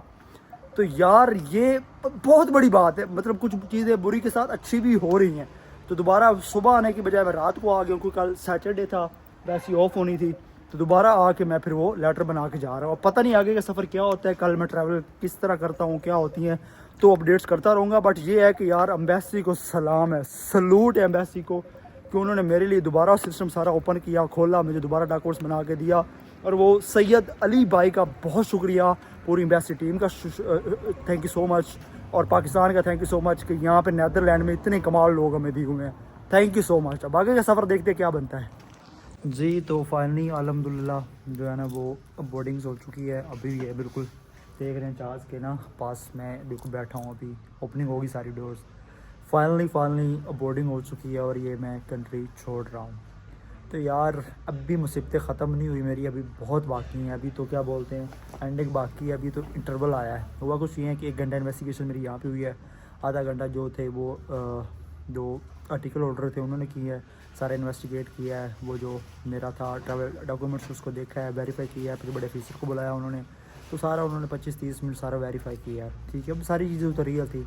तो यार ये बहुत बड़ी बात है। मतलब कुछ चीज़ें बुरी के साथ अच्छी भी हो रही हैं। तो दोबारा सुबह आने की बजाय मैं रात को आ गया, क्योंकि कल सैटरडे था, वैसी ऑफ होनी थी। तो दोबारा आके मैं फिर वो लेटर बना के जा रहा हूँ। पता नहीं आगे का सफ़र क्या होता है, कल मैं ट्रैवल किस तरह करता हूँ, क्या होती हैं, तो अपडेट्स करता रहूँगा। बट ये है कि यार एम्बेसी को सलाम है, सलूट है एम्बेसी को, कि उन्होंने मेरे लिए दोबारा सिस्टम सारा ओपन किया, खोला, मुझे दोबारा डॉक्यूमेंट्स बना के दिया। और वो सैयद अली भाई का बहुत शुक्रिया, पूरी एम्बेसी टीम का थैंक यू सो मच, और पाकिस्तान का थैंक यू सो मच कि यहाँ पे नीदरलैंड में इतने कमाल लोग हमें दिए हुए हैं। Thank you so much. अब आगे का सफ़र देखते क्या बनता है जी। तो फाइनली अल्हम्दुलिल्लाह जो है ना वो बोर्डिंग्स हो चुकी है। अभी है बिल्कुल देख रहे हैं जहाज़ के ना पास मैं बिल्कुल बैठा हूँ। अभी ओपनिंग होगी सारी डोर्स, फाइनली बोर्डिंग हो चुकी है, और ये मैं कंट्री छोड़ रहा हूँ। तो यार अब भी मुसीबतें ख़त्म नहीं हुई मेरी, अभी बहुत बाकी हैं। अभी तो क्या बोलते हैं, एंडिंग बाकी है। अभी तो इंटरवल आया है। हुआ कुछ ये है कि 1 घंटा इन्वेस्टिगेशन मेरी यहाँ पे हुई है, आधा घंटा जो थे वो जो आर्टिकल होल्डर थे उन्होंने की है, सारा इन्वेस्टिगेट किया है, वो जो मेरा था ट्रैवल डॉक्यूमेंट्स उसको देखा है, वेरीफाई किया है, फिर बड़े ऑफिसर को बुलाया उन्होंने, तो सारा उन्होंने 25-30 मिनट सारा वेरीफाई किया है। ठीक है, अब सारी चीज़ें तो रियल थी।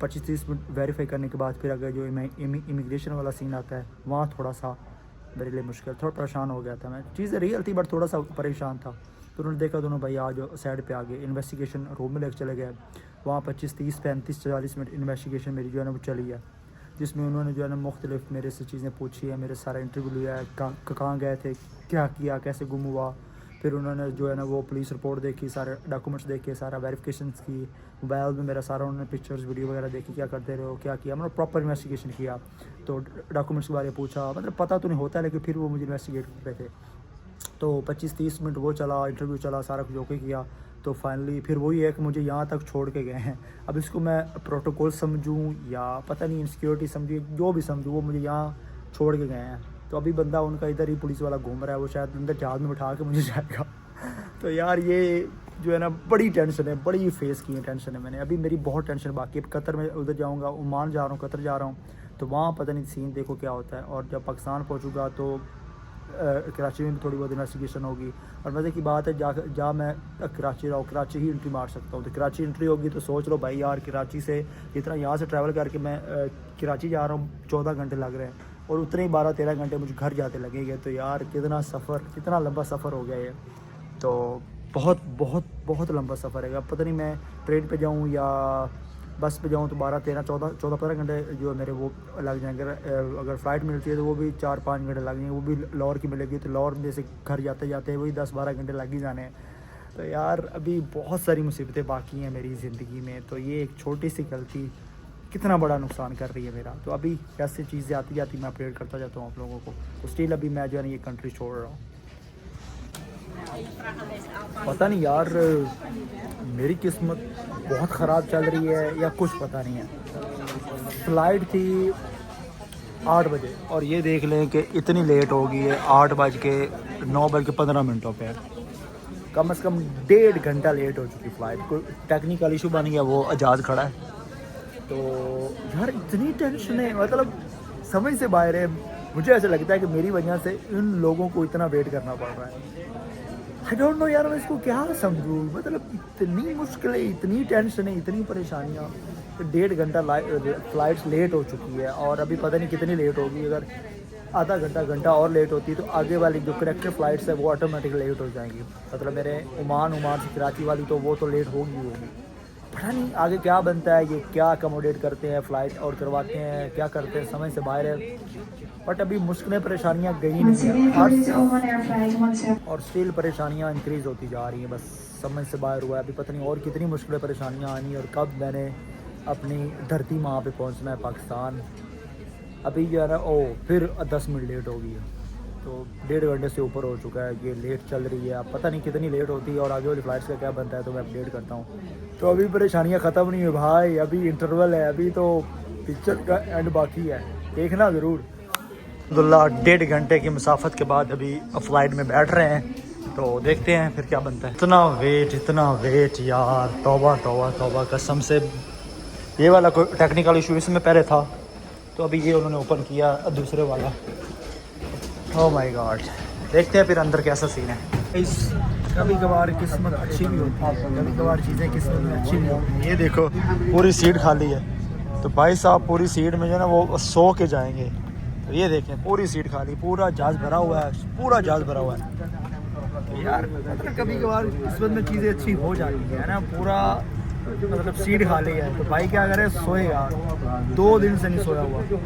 25-30 मिनट वेरीफाई करने के बाद फिर अगर जो इमिग्रेशन वाला सीन आता है वहाँ थोड़ा सा मेरे लिए मुश्किल, थोड़ा परेशान हो गया था मैं। चीज़ें रियल थी बट थोड़ा सा परेशान था। तो उन्होंने देखा दोनों भाई आज साइड पे आ गए, इन्वेस्टिगेशन रूम में लेकर चले गए। वहाँ 25-30-35-40 मिनट इन्वेस्टिगेशन मेरी जो है ना वो चली है, जिसमें उन्होंने जो है ना मुख्तलिफ मेरे से चीज़ें पूछी है, मेरे सारा इंटरव्यू लिया है, कहाँ गए थे, क्या किया, कैसे गुम हुआ। फिर उन्होंने जो है ना वो पुलिस रिपोर्ट देखी, सारे डॉक्यूमेंट्स देखे, सारा वेरिफिकेशन की, मोबाइल में मेरा सारा उन्होंने पिक्चर्स वीडियो वगैरह देखी, क्या करते रहे हो, क्या किया, मतलब प्रॉपर इन्वेस्टिगेशन किया। तो डॉक्यूमेंट्स के बारे में पूछा, मतलब पता तो नहीं होता लेकिन फिर वो मुझे इन्वेस्टिगेट कर रहे थे। तो 25-30 मिनट वो चला, इंटरव्यू चला, सारा कुछ ओके किया। तो फाइनली फिर वही है कि मुझे यहाँ तक छोड़ के गए हैं। अब इसको मैं प्रोटोकॉल समझूँ या पता नहीं इनसिक्योरिटी समझूँ, जो भी समझूँ, वो मुझे यहाँ छोड़ के गए हैं। तो अभी बंदा उनका इधर ही पुलिस वाला घूम रहा है, वो शायद अंदर जहाज़ में बैठा के मुझे जाएगा। तो यार ये जो है ना बड़ी टेंशन है, बड़ी फेस की है टेंशन है मैंने। अभी मेरी बहुत टेंशन बाकी है। कतर में उधर जाऊँगा, ओमान जा रहा हूँ, कतर जा रहा हूँ, तो वहाँ पता नहीं सीन देखो क्या होता है। और जब पाकिस्तान पहुँचूँगा तो कराची में भी थोड़ी बहुत इन्वेस्टिगेशन होगी। और मज़े की बात है जहाँ मैं कराची रहा हूँ, कराची ही एंट्री मार सकता हूँ। तो कराची एंट्री होगी तो सोच लो भाई यार, कराची से जितना यहाँ से ट्रैवल करके मैं कराची जा रहा हूँ 14 घंटे लग रहे हैं, और उतने ही 12-13 घंटे मुझे घर जाते लगेंगे। तो यार कितना लंबा सफ़र हो गया ये, तो बहुत बहुत बहुत लंबा सफ़र है। अब पता नहीं मैं ट्रेन पे जाऊँ या बस पे जाऊँ तो 12-13-14-15 घंटे जो मेरे वो लग जाएंगे। अगर फ़्लाइट मिलती है तो वो भी 4-5 घंटे लगेंगे, वो भी लाहौर की मिलेगी। तो लाहौर में से घर जाते जाते वही 10-12 घंटे लग ही जाने हैं। तो यार अभी बहुत सारी मुसीबतें बाकी हैं मेरी ज़िंदगी में। तो ये एक छोटी सी गलती कितना बड़ा नुकसान कर रही है मेरा। तो अभी कैसे चीज़ें आती जाती मैं अपडेट करता जाता हूँ आप लोगों को। तो स्टिल अभी मैं जो है ना ये कंट्री छोड़ रहा हूँ। पता नहीं यार, मेरी किस्मत बहुत ख़राब चल रही है या कुछ पता नहीं है। फ़्लाइट थी 8 बजे और ये देख लें कि इतनी लेट हो गई है, 8:09:15 पे। कम से कम 1.5 घंटा लेट हो चुकी फ़्लाइट। कोई टेक्निकल इशू बन गया, वो जहाज़ खड़ा है। तो यार इतनी टेंशन है, मतलब समझ से बाहर है। मुझे ऐसा लगता है कि मेरी वजह से इन लोगों को इतना वेट करना पड़ रहा है। आई डोंट नो यार, मैं इसको क्या समझूँ। मतलब इतनी मुश्किलें, इतनी टेंशनें, इतनी परेशानियाँ। 1.5 घंटा फ़्लाइट्स लेट हो चुकी है और अभी पता नहीं कितनी लेट होगी। अगर आधा घंटा और लेट होती तो आगे वाली जो कनेक्टेड फ़्लाइट्स है वो ऑटोमेटिक लेट हो जाएंगी। मतलब मेरे ओमान से कराची वाली तो वो तो लेट होगी। पता नहीं आगे क्या बनता है, ये क्या अकोमोडेट करते हैं फ़्लाइट और करवाते हैं, क्या करते हैं, समझ से बाहर है। बट अभी मुश्किलें परेशानियाँ गई नहीं हैं और स्टिल परेशानियाँ इंक्रीज़ होती जा रही हैं। बस समझ से बाहर हुआ है। अभी पता नहीं और कितनी मुश्किलें परेशानियाँ आनी और कब मैंने अपनी धरती माँ पे पहुँचना है, पाकिस्तान। अभी जो है ना फिर 10 मिनट लेट हो गई है, तो 1.5 घंटे से ऊपर हो चुका है। ये लेट चल रही है, अब पता नहीं कितनी लेट होती है और आगे वाली फ़्लाइट्स का क्या बनता है तो मैं अपडेट करता हूँ। तो अभी परेशानियाँ ख़त्म नहीं हुई भाई, अभी इंटरवल है, अभी तो पिक्चर का एंड बाकी है, देखना ज़रूर। अब्दुल्ला 1.5 घंटे की मुसाफत के बाद अभी फ़्लाइट में बैठ रहे हैं, तो देखते हैं फिर क्या बनता है। इतना वेट यार, तौबा कसम से। ये वाला कोई टेक्निकल इशू इसमें पहले था, तो अभी ये उन्होंने ओपन किया दूसरे वाला। ओह माय गॉड, देखते हैं फिर अंदर कैसा सीन है। कभी कभार किस्मत अच्छी भी होती है, कभी कभार चीज़ें किस्मत में अच्छी भी होती हैं। ये देखो पूरी सीट खाली है, तो भाई साहब पूरी सीट में जो है ना वो सो के जाएंगे। तो ये देखें पूरी सीट खाली, पूरा जहाज़ भरा हुआ है, पूरा जहाज़ भरा हुआ है। तो यार मतलब कभी कभार किस्मत में चीज़ें अच्छी हो जाती है ना, पूरा मतलब सीट खाली है तो भाई क्या करे, सोएगा। 2 दिन से नहीं सोया हुआ। तो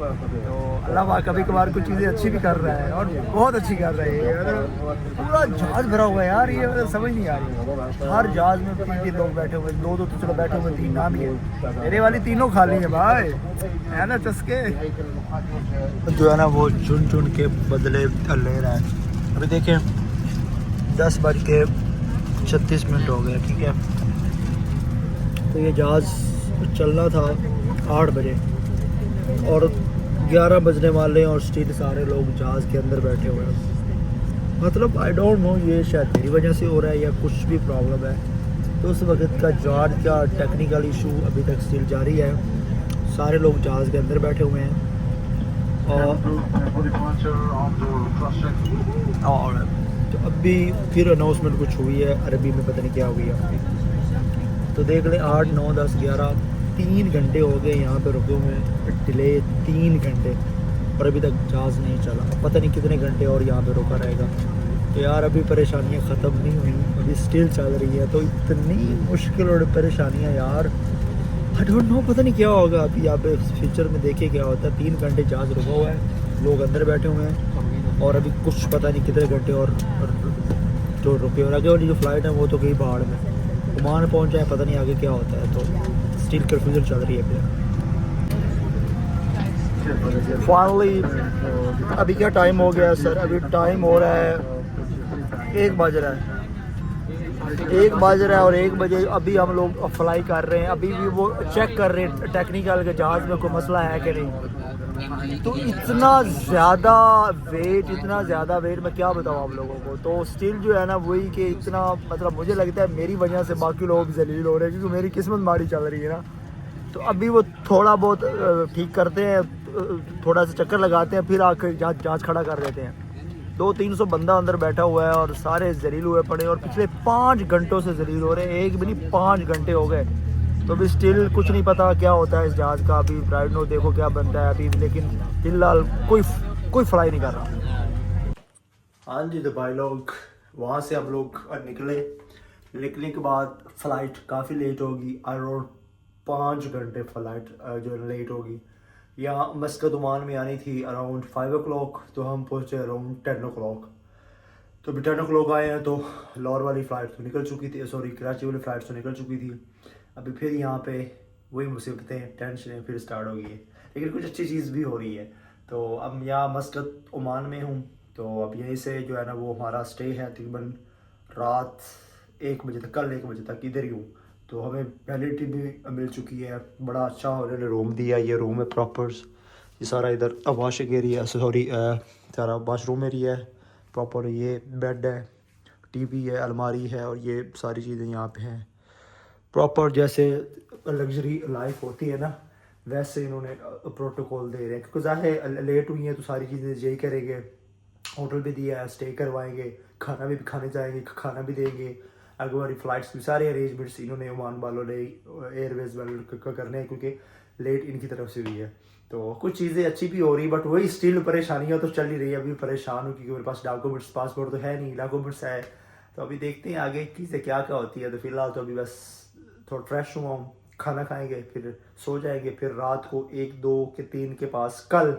अल्लाह पाक कभी कभार कुछ चीज़ें अच्छी भी कर रहा है और बहुत अच्छी कर रहा है। मतलब पूरा जहाज़ भरा हुआ है यार, ये मतलब समझ नहीं आ रही। हर जहाज़ में 3 लोग बैठे हुए, 2 तो चलो बैठे हुए, 3 ना भी है। मेरे वाली तीनों खाली है भाई, है ना चस्के। जो है ना वो चुन के बदले ले रहा है। अभी देखें 10:36 हो गए, ठीक है। तो ये जहाज़ चलना था 8 बजे और 11 बजने वाले हैं और स्टिल सारे लोग जहाज़ के अंदर बैठे हुए हैं। मतलब आई डोंट नो, ये शायद मेरी वजह से हो रहा है या कुछ भी प्रॉब्लम है। तो उस वक्त का जहाज़ का टेक्निकल इशू अभी तक स्टिल जारी है। सारे लोग जहाज़ के अंदर बैठे हुए हैं और तो अभी फिर अनाउंसमेंट कुछ हुई है अरबी में, पता नहीं क्या हुई है। तो देख लें 8, 9, 10, 11, 3 घंटे हो गए यहाँ पे रुके हुए, डिले 3 घंटे और अभी तक जहाज़ नहीं चला। पता नहीं कितने घंटे और यहाँ पे रुका रहेगा। तो यार अभी परेशानियाँ ख़त्म नहीं हुई, अभी स्टिल चल रही है। तो इतनी मुश्किल और परेशानियाँ यार, आई डोंट नो, पता नहीं क्या होगा। अभी आप फ्यूचर में देखिए क्या होता है। 3 घंटे जहाज़ रुका हुआ है, लोग अंदर बैठे हुए हैं और अभी कुछ पता नहीं कितने घंटे और जो रुके। और आगे वाली जो फ़्लाइट है वो तो गई पहाड़ में, ओमान पहुँच जाए, पता नहीं आगे क्या होता है। तो स्टिल कन्फ्यूजन चल रही है अभी। फाइनली अभी क्या टाइम हो गया सर? अभी टाइम हो रहा है 1 बज रहा है, 1 बज रहा है। और 1 बजे अभी हम लोग फ्लाई कर रहे हैं। अभी भी वो चेक कर रहे हैं टेक्निकल के जहाज़ में कोई मसला है कि नहीं। तो इतना ज़्यादा वेट मैं क्या बताऊँ आप लोगों को। तो स्टिल जो है ना वही कि इतना, मतलब मुझे लगता है मेरी वजह से बाकी लोग जलील हो रहे हैं, क्योंकि मेरी किस्मत मारी चल रही है ना। तो अभी वो थोड़ा बहुत ठीक करते हैं, थोड़ा सा चक्कर लगाते हैं, फिर आकर जहाज खड़ा कर देते हैं। 200-300 बंदा अंदर बैठा हुआ है और सारे जलील हुए पड़े, और पिछले 5 घंटों से जलील हो रहे हैं। एक भी नहीं, 5 घंटे हो गए। तो अभी स्टिल कुछ नहीं पता क्या होता है इस जहाज़ का। अभी राइट नो देखो क्या बनता है अभी, लेकिन फिलहाल कोई फ्लाई नहीं कर रहा। हाँ जी, तो भाई लोग वहाँ से हम लोग निकलने के बाद फ़्लाइट काफ़ी लेट होगी। अराउंड 5 घंटे फ़्लाइट जो लेट होगी। यहाँ मस्कत ओमान में आनी थी अराउंड 5 o'clock, तो हम पहुँचे अराउंड 10 o'clock। तो अभी 10 o'clock आए हैं तो लाहौर वाली फ़्लाइट तो निकल चुकी थी, सॉरी कराची वाली फ़्लाइट तो निकल चुकी थी। अभी फिर यहाँ पे वही मुसीबतें, टेंशनें फिर स्टार्ट हो गई है, लेकिन कुछ अच्छी चीज़ भी हो रही है। तो अब यहाँ मस्कत ओमान में हूँ, तो अब यहीं से जो है ना वो हमारा स्टे है तकरीबन रात 1 बजे तक, कल 1 बजे तक इधर ही हूँ। तो हमें वैलिडिटी भी मिल चुकी है। बड़ा अच्छा उन्होंने रूम दिया, ये रूम है प्रॉपर। ये सारा इधर वॉशिंग एरिया, सॉरी सारा वाशरूम एरिया है प्रॉपर। ये बेड है, टीवी है, अलमारी है, और ये सारी चीज़ें यहाँ पे हैं प्रॉपर। जैसे लग्जरी लाइफ होती है ना, वैसे इन्होंने प्रोटोकॉल दे रहे हैं। क्योंकि ज़ाहिर लेट हुई हैं तो सारी चीज़ें यही करेंगे। होटल भी दिया है, स्टे करवाएंगे, खाना भी खाने जाएंगे, खाना भी देंगे। आगे वाली फ़्लाइट्स की सारे अरेंजमेंट्स इन्होंने ओमान वालों ने, एयरवेज वालों को करने हैं, क्योंकि लेट इनकी तरफ से हुई है। तो कुछ चीज़ें अच्छी भी हो रही, बट वही स्टिल परेशानियाँ तो चल ही रही है। अभी परेशान हूँ क्योंकि मेरे पास डॉक्यूमेंट्स, पासपोर्ट तो है नहीं, डॉक्यूमेंट्स है। तो अभी देखते हैं आगे चीज़ें क्या होती है। तो फिलहाल तो अभी बस थोड़ा फ्रेश हुआ हूँ, खाना खाएंगे, फिर सो जाएंगे। फिर रात को 1, 2 के 3 के पास कल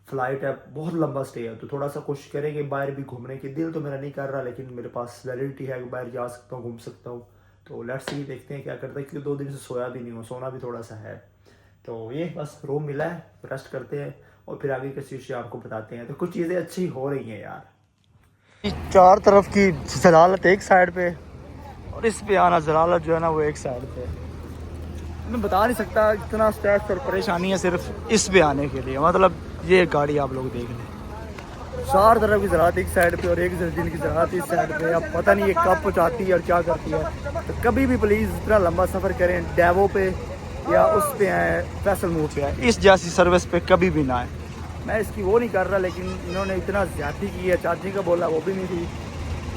फ़्लाइट है, बहुत लंबा स्टे है। तो थोड़ा सा कोशिश करेंगे बाहर भी घूमने की। दिल तो मेरा नहीं कर रहा, लेकिन मेरे पास वैलिडिटी है कि बाहर जा सकता हूँ, घूम सकता हूँ। तो लेट्स सी, देखते हैं क्या करता है, क्योंकि 2 दिन से सोया भी नहीं हूँ, सोना भी थोड़ा सा है। तो ये बस रूम मिला है, रेस्ट करते हैं और फिर आगे की चीज़ें आपको बताते हैं। तो कुछ चीज़ें अच्छी हो रही हैं यार। 4 तरफ की जलालत एक साइड पे, और इस पे आना जलालत जो है ना वो एक साइड पे। मैं बता नहीं सकता, इतना स्ट्रेस और परेशानी है सिर्फ इस पे आने के लिए। मतलब ये गाड़ी आप लोग देख लें, 4 तरफ की ज़राअत एक साइड पे और एक जल्दी की ज़राअत इस साइड पे। अब पता नहीं ये कब पहुँचाती है और क्या करती है। तो कभी भी प्लीज़ इतना लंबा सफ़र करें डेवो पे या उस पे आए, फैसल मूव पे आए, इस जैसी सर्विस पे कभी भी ना आए। मैं इसकी वो नहीं कर रहा, लेकिन इन्होंने इतना ज़्यादती की है। चार्जिंग का बोला वो भी नहीं थी,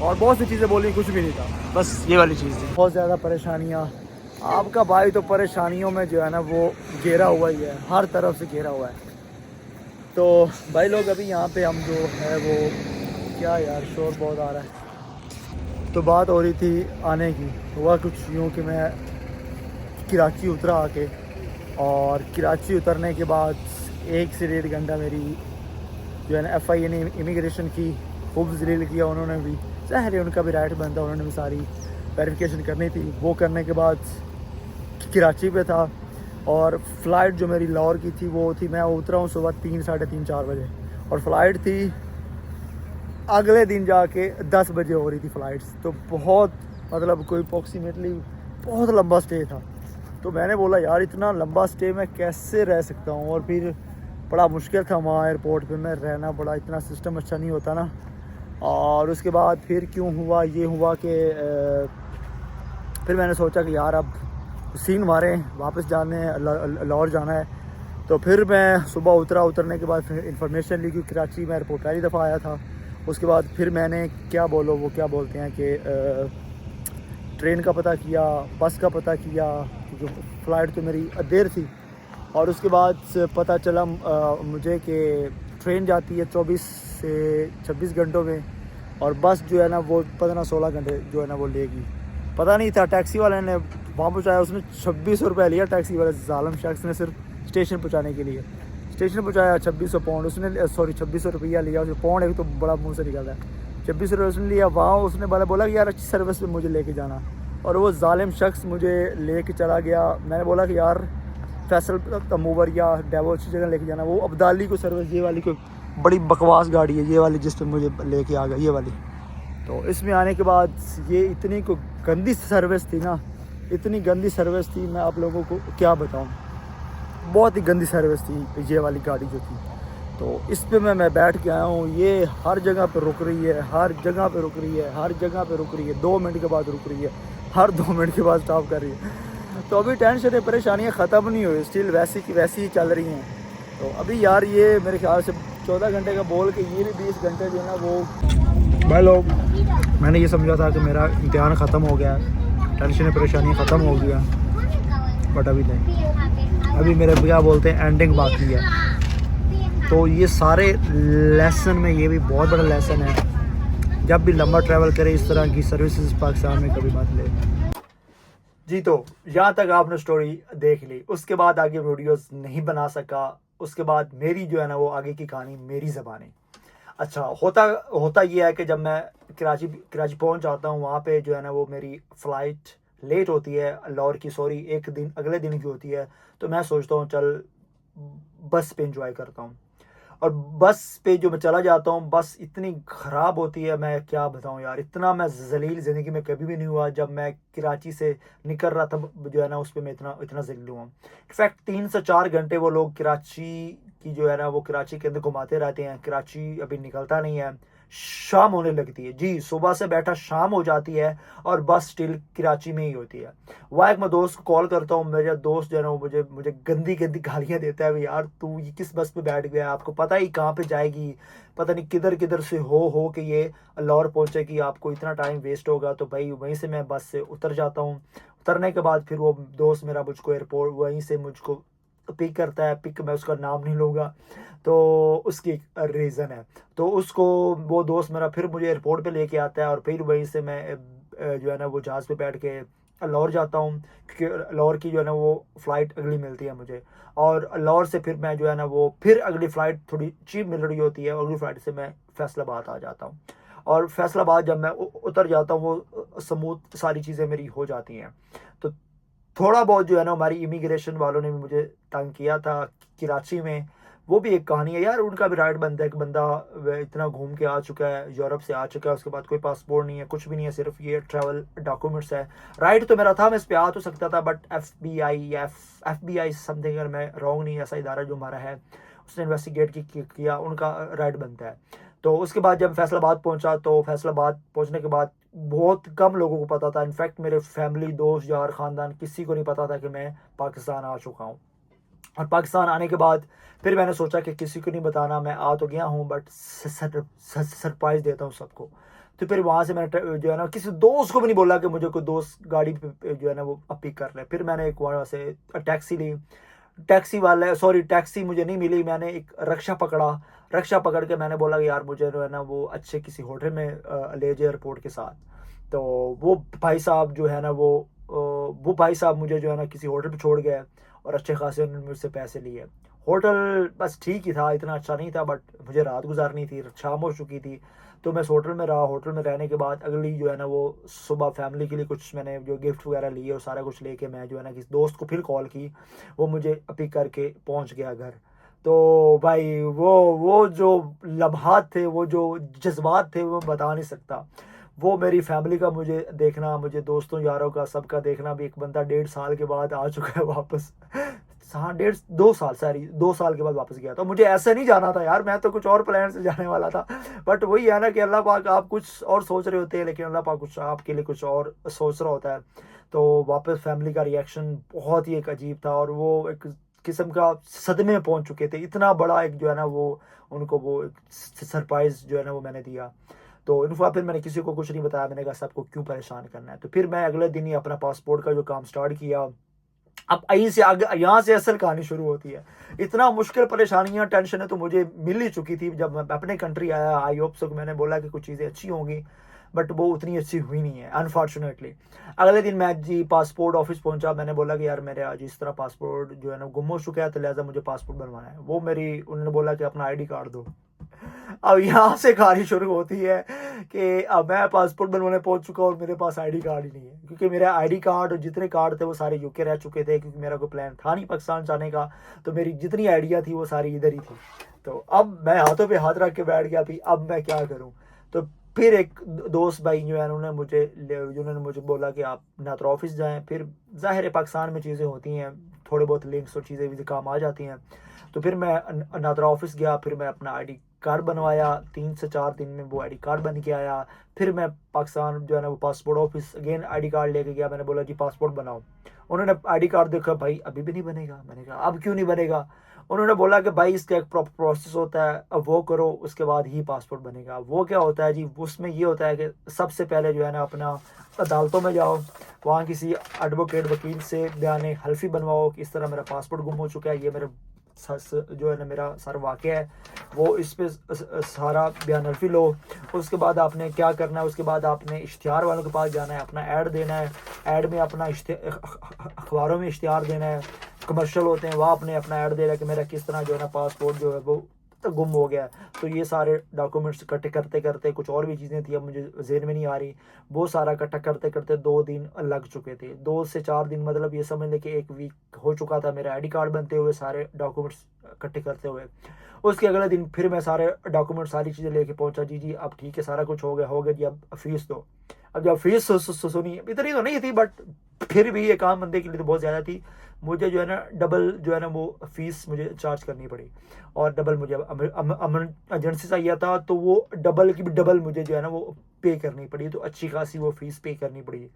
और बहुत सी चीज़ें बोली, कुछ भी नहीं था, बस ये वाली चीज़ थी। बहुत ज़्यादा परेशानियाँ। आपका भाई तो परेशानियों में जो है ना वो घेरा हुआ ही है, हर तरफ से घेरा हुआ है। तो भाई लोग अभी यहाँ पे हम जो है वो, क्या यार शोर बहुत आ रहा है। तो बात हो रही थी आने की। हुआ कुछ यूँ कि मैं कराची उतरा आके, और कराची उतरने के बाद 1 से 1.5 घंटा मेरी जो है ना FIA ने इमिग्रेशन की खूब जलील किया। उन्होंने भी, ज़ाहिर है उनका भी राइट बनता, उन्होंने भी सारी वेरिफिकेशन करनी थी। वो करने के बाद कराची पे था, और फ़्लाइट जो मेरी लाहौर की थी वो थी, मैं उतरा हूँ सुबह 3, साढ़े 3, 4 बजे, और फ़्लाइट थी अगले दिन जाके 10 बजे हो रही थी फ़्लाइट्स। तो बहुत, मतलब कोई अप्रॉक्सीमेटली बहुत लंबा स्टे था। तो मैंने बोला यार इतना लंबा स्टे मैं कैसे रह सकता हूँ। और फिर बड़ा मुश्किल था वहाँ एयरपोर्ट पे मैं रहना, बड़ा इतना सिस्टम अच्छा नहीं होता ना। और उसके बाद फिर क्यों हुआ, ये हुआ कि फिर मैंने सोचा कि यार अब सीन मारें, वापस जाने लाहौर जाना है। तो फिर मैं सुबह उतरने के बाद फिर इन्फॉर्मेशन ली कि कराची में एयरपोर्ट पहली दफ़ा आया था। उसके बाद फिर मैंने क्या बोलते हैं कि ट्रेन का पता किया, बस का पता किया, क्योंकि फ़्लाइट तो मेरी देर थी। और उसके बाद से पता चला मुझे कि ट्रेन जाती है 24 से 26 घंटों में, और बस जो है ना वो 15-16 घंटे जो है ना वो लेगी। पता नहीं था, टैक्सी वाले ने वहाँ पहुँचाया, उसने 2600 रुपये लिया टैक्सी वाले ज़ालिम शख्स ने सिर्फ स्टेशन पहुँचाने के लिए। स्टेशन पहुँचाया 2600 पाउंड उसने, सॉरी 2600 रुपया लिया। उसने पाउंड एक तो बड़ा मुँह से निकल रहा है। 2600 रुपये उसने लिया। वहाँ उसने बोला कि यार अच्छी सर्विस पे मुझे लेके जाना, और वो ज़ालिम शख्स मुझे लेके चला गया। मैंने बोला कि यार फैसल तमूवर या डेवो अच्छी जगह लेके जाना। वो अब्दाली को सर्विस, ये वाली कोई बड़ी बकवास गाड़ी है ये वाली, जिस पर मुझे लेके आ गया ये वाली। तो इसमें आने के बाद ये इतनी को गंदी सर्विस थी ना, इतनी गंदी सर्विस थी, मैं आप लोगों को क्या बताऊं। बहुत ही गंदी सर्विस थी ये वाली गाड़ी जो थी। तो इस पे मैं बैठ के आया हूँ। ये हर जगह पे रुक रही है, हर जगह पे रुक रही है, हर जगह पे रुक रही है। 2 मिनट के बाद रुक रही है, हर 2 मिनट के बाद स्टॉप कर रही है। तो अभी टेंशन परेशानियाँ ख़त्म नहीं हुई, स्टिल वैसी की वैसी ही चल रही हैं। तो अभी यार ये मेरे ख्याल से 14 घंटे का बोल के ये भी 20 घंटे जो है ना वो भाई लोग, मैंने ये समझा था कि मेरा इम्तिहान ख़त्म हो गया, टेंशन परेशानी ख़त्म हो गया, बट अभी नहीं, अभी मेरे क्या बोलते हैं एंडिंग बाकी है। तो ये सारे लेसन में ये भी बहुत बड़ा लेसन है, जब भी लंबा ट्रैवल करे इस तरह की सर्विसेज पाकिस्तान में कभी मत ले जी। तो यहाँ तक आपने स्टोरी देख ली, उसके बाद आगे वीडियोस नहीं बना सका। उसके बाद मेरी जो है ना वो आगे की कहानी मेरी ज़बानी। अच्छा होता ये है कि जब मैं कराची पहुँच जाता हूँ, वहाँ पे जो है ना वो मेरी फ़्लाइट लेट होती है लाहौर की, सॉरी एक दिन अगले दिन की होती है। तो मैं सोचता हूँ चल बस पे इंजॉय करता हूँ, और बस पे जो मैं चला जाता हूँ, बस इतनी ख़राब होती है, मैं क्या बताऊँ यार। इतना मैं जलील ज़िंदगी में कभी भी नहीं हुआ। जब मैं कराची से निकल रहा था जो है ना उस पर मैं इतना जलील हुआ। इनफैक्ट 3 से 4 घंटे वो लोग कराची की जो है ना वो कराची के अंदर घुमाते रहते हैं। कराची अभी निकलता नहीं है, शाम होने लगती है जी, सुबह से बैठा शाम हो जाती है, और बस स्टिल कराची में ही होती है। वहाँ एक मैं दोस्त को कॉल करता हूँ, मेरा दोस्त जो है ना वो मुझे गंदी गंदी गालियाँ देता है, यार तू ये किस बस पे बैठ गया, आपको पता ही कहाँ पे जाएगी, पता नहीं किधर किधर से हो कि ये लाहौर पहुँचेगी, आपको इतना टाइम वेस्ट होगा। तो भाई वहीं से मैं बस से उतर जाता हूँ। उतरने के बाद फिर वो दोस्त मेरा मुझको एयरपोर्ट वहीं से मुझको पिक करता है। पिक मैं उसका नाम नहीं लूँगा, तो उसकी एक रीज़न है। तो उसको वो दोस्त मेरा फिर मुझे एयरपोर्ट पे लेके आता है, और फिर वहीं से मैं जो है ना वो जहाज़ पे बैठ के लाहौर जाता हूँ, क्योंकि लाहौर की जो है ना वो फ़्लाइट अगली मिलती है मुझे। और लाहौर से फिर मैं जो है ना वो फिर अगली फ़्लाइट थोड़ी चीप मिल रही होती है, और अगली फ़्लाइट से मैं फैसलाबाद आ जाता हूँ। और फैसलाबाद जब मैं उतर जाता हूँ, वो स्मूथ सारी चीज़ें मेरी हो जाती हैं। तो थोड़ा बहुत जो है ना हमारी इमिग्रेशन वालों ने भी मुझे तंग किया था कराची में। वो भी एक कहानी है यार, उनका भी राइट बनता है कि बंदा वह इतना घूम के आ चुका है, यूरोप से आ चुका है, उसके बाद कोई पासपोर्ट नहीं है, कुछ भी नहीं है, सिर्फ ये ट्रैवल डॉक्यूमेंट्स है। राइट तो मेरा था, मैं इस पे आ तो सकता था, बट FBI समथिंग, अगर मैं रॉन्ग नहीं, ऐसा इदारा जो हमारा है उसने इन्वेस्टिगेट किया, उनका राइट बनता है। तो उसके बाद जब फैसलाबाद पहुंचा, तो फैसलाबाद पहुंचने के बाद बहुत कम लोगों को पता था, इनफैक्ट मेरे फैमिली, दोस्त यार, ख़ानदान, किसी को नहीं पता था कि मैं पाकिस्तान आ चुका हूँ। और पाकिस्तान आने के बाद फिर मैंने सोचा कि किसी को नहीं बताना, मैं आ तो गया हूँ, बट सरप्राइज़ देता हूँ सबको। तो फिर वहाँ से मैंने जो है ना किसी दोस्त को भी नहीं बोला कि मुझे कोई दोस्त गाड़ी पे जो है ना वो पिक कर ले। फिर मैंने एक वहाँ से टैक्सी ली, टैक्सी मुझे नहीं मिली, मैंने एक रक्षा पकड़ा। रक्षा पकड़ के मैंने बोला कि यार मुझे जो है ना वो अच्छे किसी होटल में ले जाए एयरपोर्ट के साथ। तो वो भाई साहब जो है ना वो भाई साहब मुझे जो है ना किसी होटल पे छोड़ गए, और अच्छे खासे उन्होंने मुझसे पैसे लिए। होटल बस ठीक ही था, इतना अच्छा नहीं था, बट मुझे रात गुजारनी थी, शाम हो चुकी थी। तो मैं उस होटल में रहा। होटल में रहने के बाद अगली जो है ना वो सुबह फैमिली के लिए कुछ मैंने जो गिफ्ट वगैरह लिए, और सारा कुछ लेके मैं जो है ना किसी दोस्त को फिर कॉल की, वो मुझे पिक करके पहुंच गया घर। तो भाई वो जो लम्हात थे, वो जो जज्बात थे, वो बता नहीं सकता। वो मेरी फैमिली का मुझे देखना, मुझे दोस्तों यारों का सबका देखना, भी एक बंदा 1.5 साल के बाद आ चुका है वापस। हाँ, 2 साल, सॉरी 2 साल के बाद वापस गया। तो मुझे ऐसे नहीं जाना था यार, मैं तो कुछ और प्लान से जाने वाला था। बट वही है ना कि अल्लाह पाक, आप कुछ और सोच रहे होते हैं, लेकिन अल्लाह पाक कुछ आपके लिए कुछ और सोच रहा होता है। तो वापस फैमिली का रिएक्शन बहुत ही एक अजीब था, और वो एक किस्म का सदमे में पहुंच चुके थे। इतना बड़ा एक जो है ना वो उनको वो सरप्राइज जो है ना वो मैंने दिया। तो इन्फा फिर मैंने किसी को कुछ नहीं बताया, मैंने कहा सबको क्यों परेशान करना है। तो फिर मैं अगले दिन ही अपना पासपोर्ट का जो काम स्टार्ट किया। अब यहीं से आगे यहाँ से असल कहानी शुरू होती है। इतना मुश्किल परेशानियां टेंशन है तो मुझे मिल ही चुकी थी जब मैं अपने कंट्री आया। आई होप सो मैंने बोला कि कुछ चीज़ें अच्छी होंगी, बट वो उतनी अच्छी हुई नहीं है अनफॉर्चुनेटली। अगले दिन मैं जी पासपोर्ट ऑफिस पहुंचा। मैंने बोला कि यार मेरे आज इस तरह पासपोर्ट जो है ना गुम हो चुका है, तो लिहाजा मुझे पासपोर्ट बनवाना है। वो मेरी उन्होंने बोला कि अपना आईडी कार्ड दो। अब यहाँ से कहानी शुरू होती है कि अब मैं पासपोर्ट बनवाने पहुंच चुका और मेरे पास आईडी कार्ड ही नहीं है, क्योंकि मेरे आईडी कार्ड और जितने कार्ड थे वो सारे यूके रह चुके थे, क्योंकि मेरा कोई प्लान था नहीं पाकिस्तान जाने का। तो मेरी जितनी आइडिया थी वो सारी इधर ही थी। तो अब मैं हाथों पे हाथ रख के बैठ गया भी अब मैं क्या करूं। तो फिर एक दोस्त भाई जो है उन्होंने मुझे बोला कि आप नातर ऑफिस जाएं। फिर जाहिर है पाकिस्तान में चीज़ें होती हैं, थोड़े बहुत लिंक्स और चीज़ें भी काम आ जाती हैं। तो फिर मैं नातर ऑफिस गया, फिर मैं अपना आईडी कार्ड बनवाया। 3 से 4 दिन में वो आईडी कार्ड बन के आया। फिर मैं पाकिस्तान जो है ना वो passport office again ID card लेके गया। मैंने बोला जी पासपोर्ट बनाओ। उन्होंने आईडी कार्ड देखा, भाई अभी भी नहीं बनेगा। मैंने कहा अब क्यों नहीं बनेगा। उन्होंने बोला कि भाई इसका एक प्रॉपर प्रोसेस होता है, अब वो करो उसके बाद ही पासपोर्ट बनेगा। वो क्या होता है जी, उसमें ये होता है कि सबसे पहले जो है ना अपना अदालतों में जाओ, वहाँ किसी एडवोकेट वकील से बयान हल्फी बनवाओ कि इस तरह मेरा पासपोर्ट गुम हो चुका है, ये मेरे जो है ना मेरा सारा वाक़या है, वो इस पे सारा बयान हल्फी लो। उसके बाद आपने क्या करना है, उसके बाद आपने इश्तिहार वालों के पास जाना है, अपना ऐड देना है। ऐड में अपना अखबारों में इश्तिहार देना है, कमर्शियल होते हैं वहाँ आपने अपना ऐड देना है कि मेरा किस तरह जो है ना पासपोर्ट जो है वो गुम हो गया है। तो ये सारे डॉक्यूमेंट्स इकट्ठे करते करते कुछ और भी चीज़ें थी, अब मुझे ज़हन में नहीं आ रही। वो सारा इकट्ठा करते करते 2 दिन लग चुके थे। 2 से 4 दिन मतलब ये समझ लें कि 1 वीक हो चुका था मेरा आईडी कार्ड बनते हुए, सारे डॉक्यूमेंट्स इकट्ठे करते हुए। उसके अगले दिन फिर मैं सारे डॉक्यूमेंट सारी चीज़ें लेके पहुंचा। जी अब ठीक है, सारा कुछ हो गया जी, अब फीस दो। अब जब फीस सुनी, इतनी तो नहीं थी बट फिर भी ये काम बंदे के लिए तो बहुत ज़्यादा थी। मुझे जो है ना डबल जो है ना वो फीस मुझे चार्ज करनी पड़ी, और डबल मुझे एजेंसी चाहिए था, तो वो डबल की डबल मुझे जो है ना वो पे करनी पड़ी। तो अच्छी खासी वो फीस पे करनी पड़ी।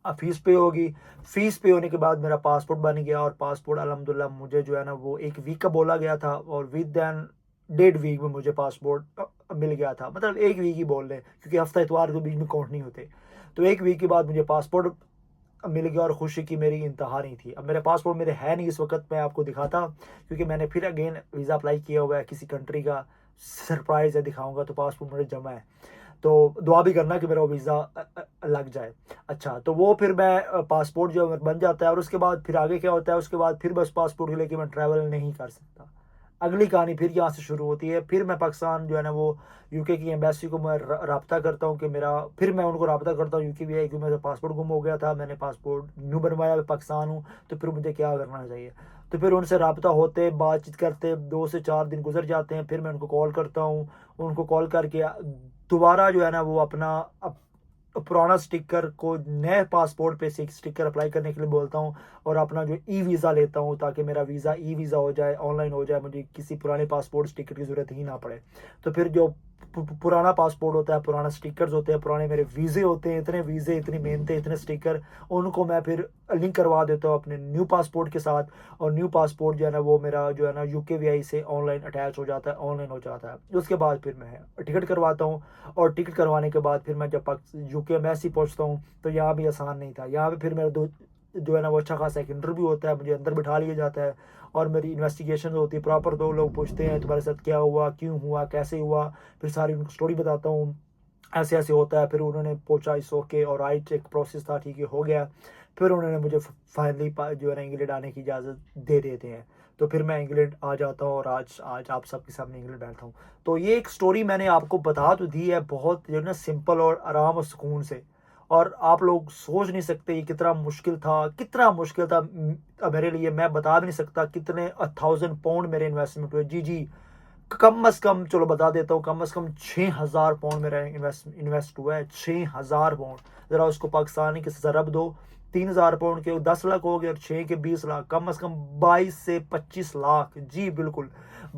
अब फीस पे होगी। फीस पे होने के बाद मेरा पासपोर्ट बन गया, और पासपोर्ट अल्हम्दुलिल्लाह मुझे जो है ना वो 1 वीक का बोला गया था, और विद दैन 1.5 वीक में मुझे पासपोर्ट मिल गया था। मतलब 1 वीक ही बोल रहे, क्योंकि हफ्ता इतवार के बीच में काउंट नहीं होते। तो 1 वीक के बाद मुझे पासपोर्ट मिल गया, और खुशी की मेरी इंतहा नहीं थी। अब मेरे पासपोर्ट मेरे है नहीं इस वक्त, मैं आपको दिखाता, क्योंकि मैंने फिर अगेन वीज़ा अप्लाई किया हुआ है किसी कंट्री का। सरप्राइज़ है, दिखाऊंगा। तो पासपोर्ट मेरे जमा है, तो दुआ भी करना कि मेरा वीज़ा लग जाए। अच्छा, तो वो फिर मैं पासपोर्ट जो है बन जाता है, और उसके बाद फिर आगे क्या होता है, उसके बाद फिर बस पासपोर्ट को लेके मैं ट्रैवल नहीं कर सकता। अगली कहानी फिर यहाँ से शुरू होती है। फिर मैं पाकिस्तान जो है ना वो यूके की एम्बेसी को मैं रब्ता करता हूँ कि मेरा, फिर मैं उनको रब्ता करता हूँ यूके भी है, क्योंकि मेरा पासपोर्ट गुम हो गया था, मैंने पासपोर्ट न्यू बनवाया, पाकिस्तान हूँ, तो फिर मुझे क्या करना चाहिए। तो फिर उनसे रब्ता होते बातचीत करते 2 से 4 दिन गुजर जाते हैं। फिर मैं उनको कॉल करता हूँ, उनको कॉल करके दोबारा जो है ना वो अपना पुराना स्टिकर को नए पासपोर्ट पे से स्टिकर अप्लाई करने के लिए बोलता हूँ, और अपना जो ई वीज़ा लेता हूँ, ताकि मेरा वीज़ा ई वीज़ा हो जाए, ऑनलाइन हो जाए, मुझे किसी पुराने पासपोर्ट स्टिकर की ज़रूरत ही ना पड़े। तो फिर जो पुराना पासपोर्ट होता है, पुराना स्टिकर्स होते हैं, पुराने मेरे वीज़े होते हैं, इतने वीज़े, इतनी मेहनतें, इतने स्टिकर, उनको मैं फिर लिंक करवा देता हूँ अपने न्यू पासपोर्ट के साथ। और न्यू पासपोर्ट जो है ना वो मेरा जो है ना UKVI से ऑनलाइन अटैच हो जाता है, ऑनलाइन हो जाता है। उसके बाद फिर मैं टिकट करवाता हूँ, और टिकट करवाने के बाद फिर मैं जब यूके में ऐसे पहुँचता हूँ, तो यहाँ भी आसान नहीं था। यहाँ पे फिर मेरा जो है ना वो अच्छा खासा एक इंटरव्यू होता है, मुझे अंदर बिठा लिया जाता है, और मेरी इन्वेस्टिगेशन होती है प्रॉपर। 2 लोग पूछते हैं तुम्हारे साथ क्या हुआ, क्यों हुआ, कैसे हुआ, फिर सारी उनको स्टोरी बताता हूँ, ऐसे ऐसे होता है। फिर उन्होंने पूछा इस ओके और राइट, एक प्रोसेस था, ठीक है, हो गया। फिर उन्होंने मुझे फाइनली जो है ना इंग्लैंड आने की इजाज़त दे देते हैं। तो फिर मैं इंग्लैंड आ जाता हूँ, और आज आप सबके सामने इंग्लैंड बैठा हूँ। तो ये एक स्टोरी मैंने आपको बता तो दी है, बहुत जो है ना सिंपल और आराम और सुकून से, और आप लोग सोच नहीं सकते ये कितना मुश्किल था, कितना मुश्किल था मेरे लिए। मैं बता भी नहीं सकता कितने 1000 पाउंड मेरे इन्वेस्टमेंट हुए। जी कम अज़ कम, चलो बता देता हूँ, कम अज़ कम 6000 पाउंड मेरा इन्वेस्ट हुआ है। 6000 पाउंड, ज़रा उसको पाकिस्तानी के ज़रब दो, 3000 पाउंड के 10 लाख हो गए, और 6 के 20 लाख, कम अज़ कम 22 से 25 लाख। जी बिल्कुल,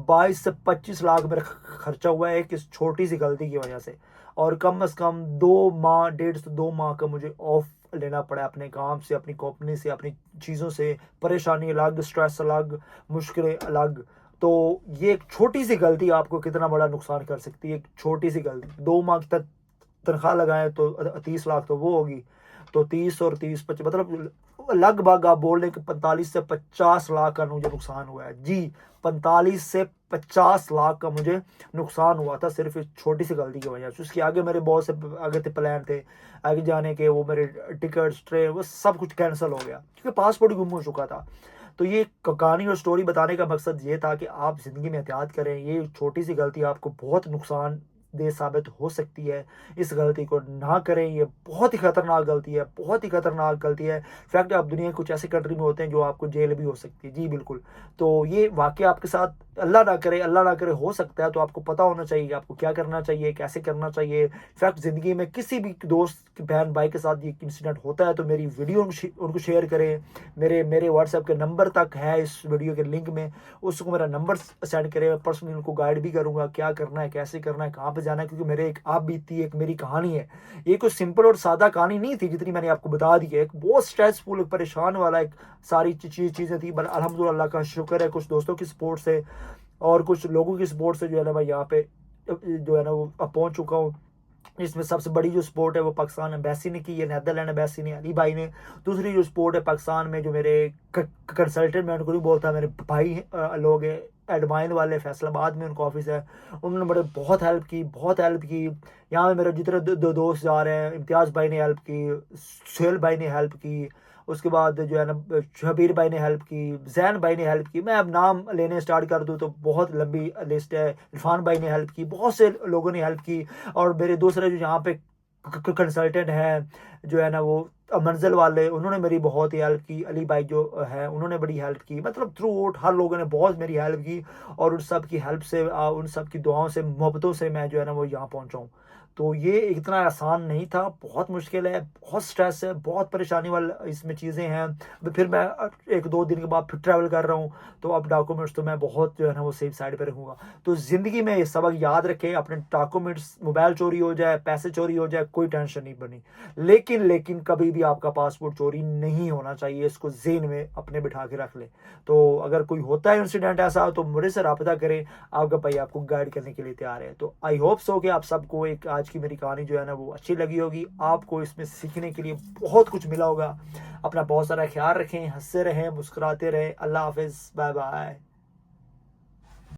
22 से 25 लाख मेरा खर्चा हुआ है एक छोटी सी गलती की वजह से। और कम अज़ कम 2 माह, 1.5 से 2 माह का मुझे ऑफ लेना पड़ा है, अपने काम से, अपनी कंपनी से, अपनी चीज़ों से, परेशानी अलग, स्ट्रेस अलग, मुश्किलें अलग। तो ये एक छोटी सी गलती आपको कितना बड़ा नुकसान कर सकती है। एक छोटी सी गलती, 2 माह तक तनख्वाह लगाएं तो 30 लाख तो वो होगी, तो 30 और 30 मतलब लगभग आप बोल रहे हैं कि 45 से 50 लाख का मुझे नुकसान हुआ है जी। 45 से 50 लाख का मुझे नुकसान हुआ था सिर्फ इस छोटी सी गलती की वजह से। उसके आगे मेरे बहुत से आगे थे प्लान थे आगे जाने के, वो मेरे टिकट्स, ट्रेन, वो सब कुछ कैंसिल हो गया क्योंकि पासपोर्ट गुम हो चुका था। तो ये कहानी और स्टोरी बताने का मकसद ये था कि आप ज़िंदगी में एहतियात करें। ये छोटी सी गलती आपको बहुत नुकसान दे साबित हो सकती है। इस गलती को ना करें, ये बहुत ही खतरनाक गलती है, बहुत ही खतरनाक गलती है। फैक्ट, आप दुनिया के कुछ ऐसे कंट्री में होते हैं जो आपको जेल भी हो सकती है जी, बिल्कुल। तो ये वाकया आपके साथ अल्लाह ना करे, अल्लाह ना करे, हो सकता है। तो आपको पता होना चाहिए कि आपको क्या करना चाहिए, कैसे करना चाहिए। फैक्ट, ज़िंदगी में किसी भी दोस्त, बहन, भाई के साथ ये इंसिडेंट होता है तो मेरी वीडियो उनको शेयर करें। मेरे व्हाट्सएप के नंबर तक है इस वीडियो के लिंक में, उसको मेरा नंबर सेंड करें। मैं पर्सनली उनको गाइड भी करूँगा क्या करना है, कैसे करना है, कहाँ पे जाना है, क्योंकि मेरे एक आप बीती एक मेरी कहानी है। ये कोई सिंपल और सादा कहानी नहीं थी जितनी मैंने आपको बता दी है। एक बहुत स्ट्रेसफुल, एक परेशान वाला, एक सारी चीज़ें थी। बट अल्हम्दुलिल्लाह, अल्लाह का शुक्र है, कुछ दोस्तों की सपोर्ट से और कुछ लोगों की सपोर्ट से जो है ना मैं यहाँ पे जो है ना वो पहुँच चुका हूँ। इसमें सबसे बड़ी जो सपोर्ट है वो पाकिस्तान एम्बेसी ने की है, नेदरलैंड एम्बेसी ने, अली भाई ने। दूसरी जो सपोर्ट है पाकिस्तान में जो मेरे कंसल्टेंट, मैं उनको नहीं बोलता, मेरे भाई लोग हैं एडमाइन वाले, फैसलाबाद में उनका ऑफिस है। उन्होंने बड़े बहुत हेल्प की, बहुत हेल्प की। यहाँ पे मेरे जितने दो दोस्त जा रहे हैं, इम्तियाज़ भाई ने हेल्प की, सुहेल भाई ने हेल्प की, उसके बाद जो है ना शबीर भाई ने हेल्प की, जैन भाई ने हेल्प की। मैं अब नाम लेने स्टार्ट कर दूँ तो बहुत लंबी लिस्ट है। इरफान भाई ने हेल्प की, बहुत से लोगों ने हेल्प की। और मेरे दूसरे जो यहाँ पे कंसल्टेंट हैं जो है ना वो मंजिल वाले, उन्होंने मेरी बहुत ही हेल्प की। अली भाई जो है उन्होंने बड़ी हेल्प की। मतलब थ्रू आउट हर लोगों ने बहुत मेरी हेल्प की। और उन सब की हेल्प से, उन सब की दुआओं से, मोहब्बतों से मैं जो है ना वो यहाँ पहुँचा हूँ। तो ये इतना आसान नहीं था, बहुत मुश्किल है, बहुत स्ट्रेस है, बहुत परेशानी वाला इसमें चीज़ें हैं। फिर मैं 1-2 दिन के बाद फिर ट्रैवल कर रहा हूँ, तो अब डॉक्यूमेंट्स तो मैं बहुत जो है ना वो सेफ साइड पे रखूँगा। तो ज़िंदगी में ये सबक याद रखें, अपने डॉक्यूमेंट्स, मोबाइल चोरी हो जाए, पैसे चोरी हो जाए, कोई टेंशन नहीं बनी। लेकिन कभी भी आपका पासपोर्ट चोरी नहीं होना चाहिए, इसको ज़हन में अपने बिठा के रख लें। तो अगर कोई होता है इंसिडेंट ऐसा तो मुझे से रब्ता करें, आपका भाई आपको गाइड करने के लिए तैयार है। तो आई होप सो कि आप सबको एक आज की मेरी कहानी जो है ना वो अच्छी लगी होगी। आपको इसमें सीखने के लिए बहुत कुछ मिला होगा। अपना बहुत सारा ख्याल रखें, हंसते रहें, मुस्कुराते रहें। अल्लाह हाफिज़, बाय बाय।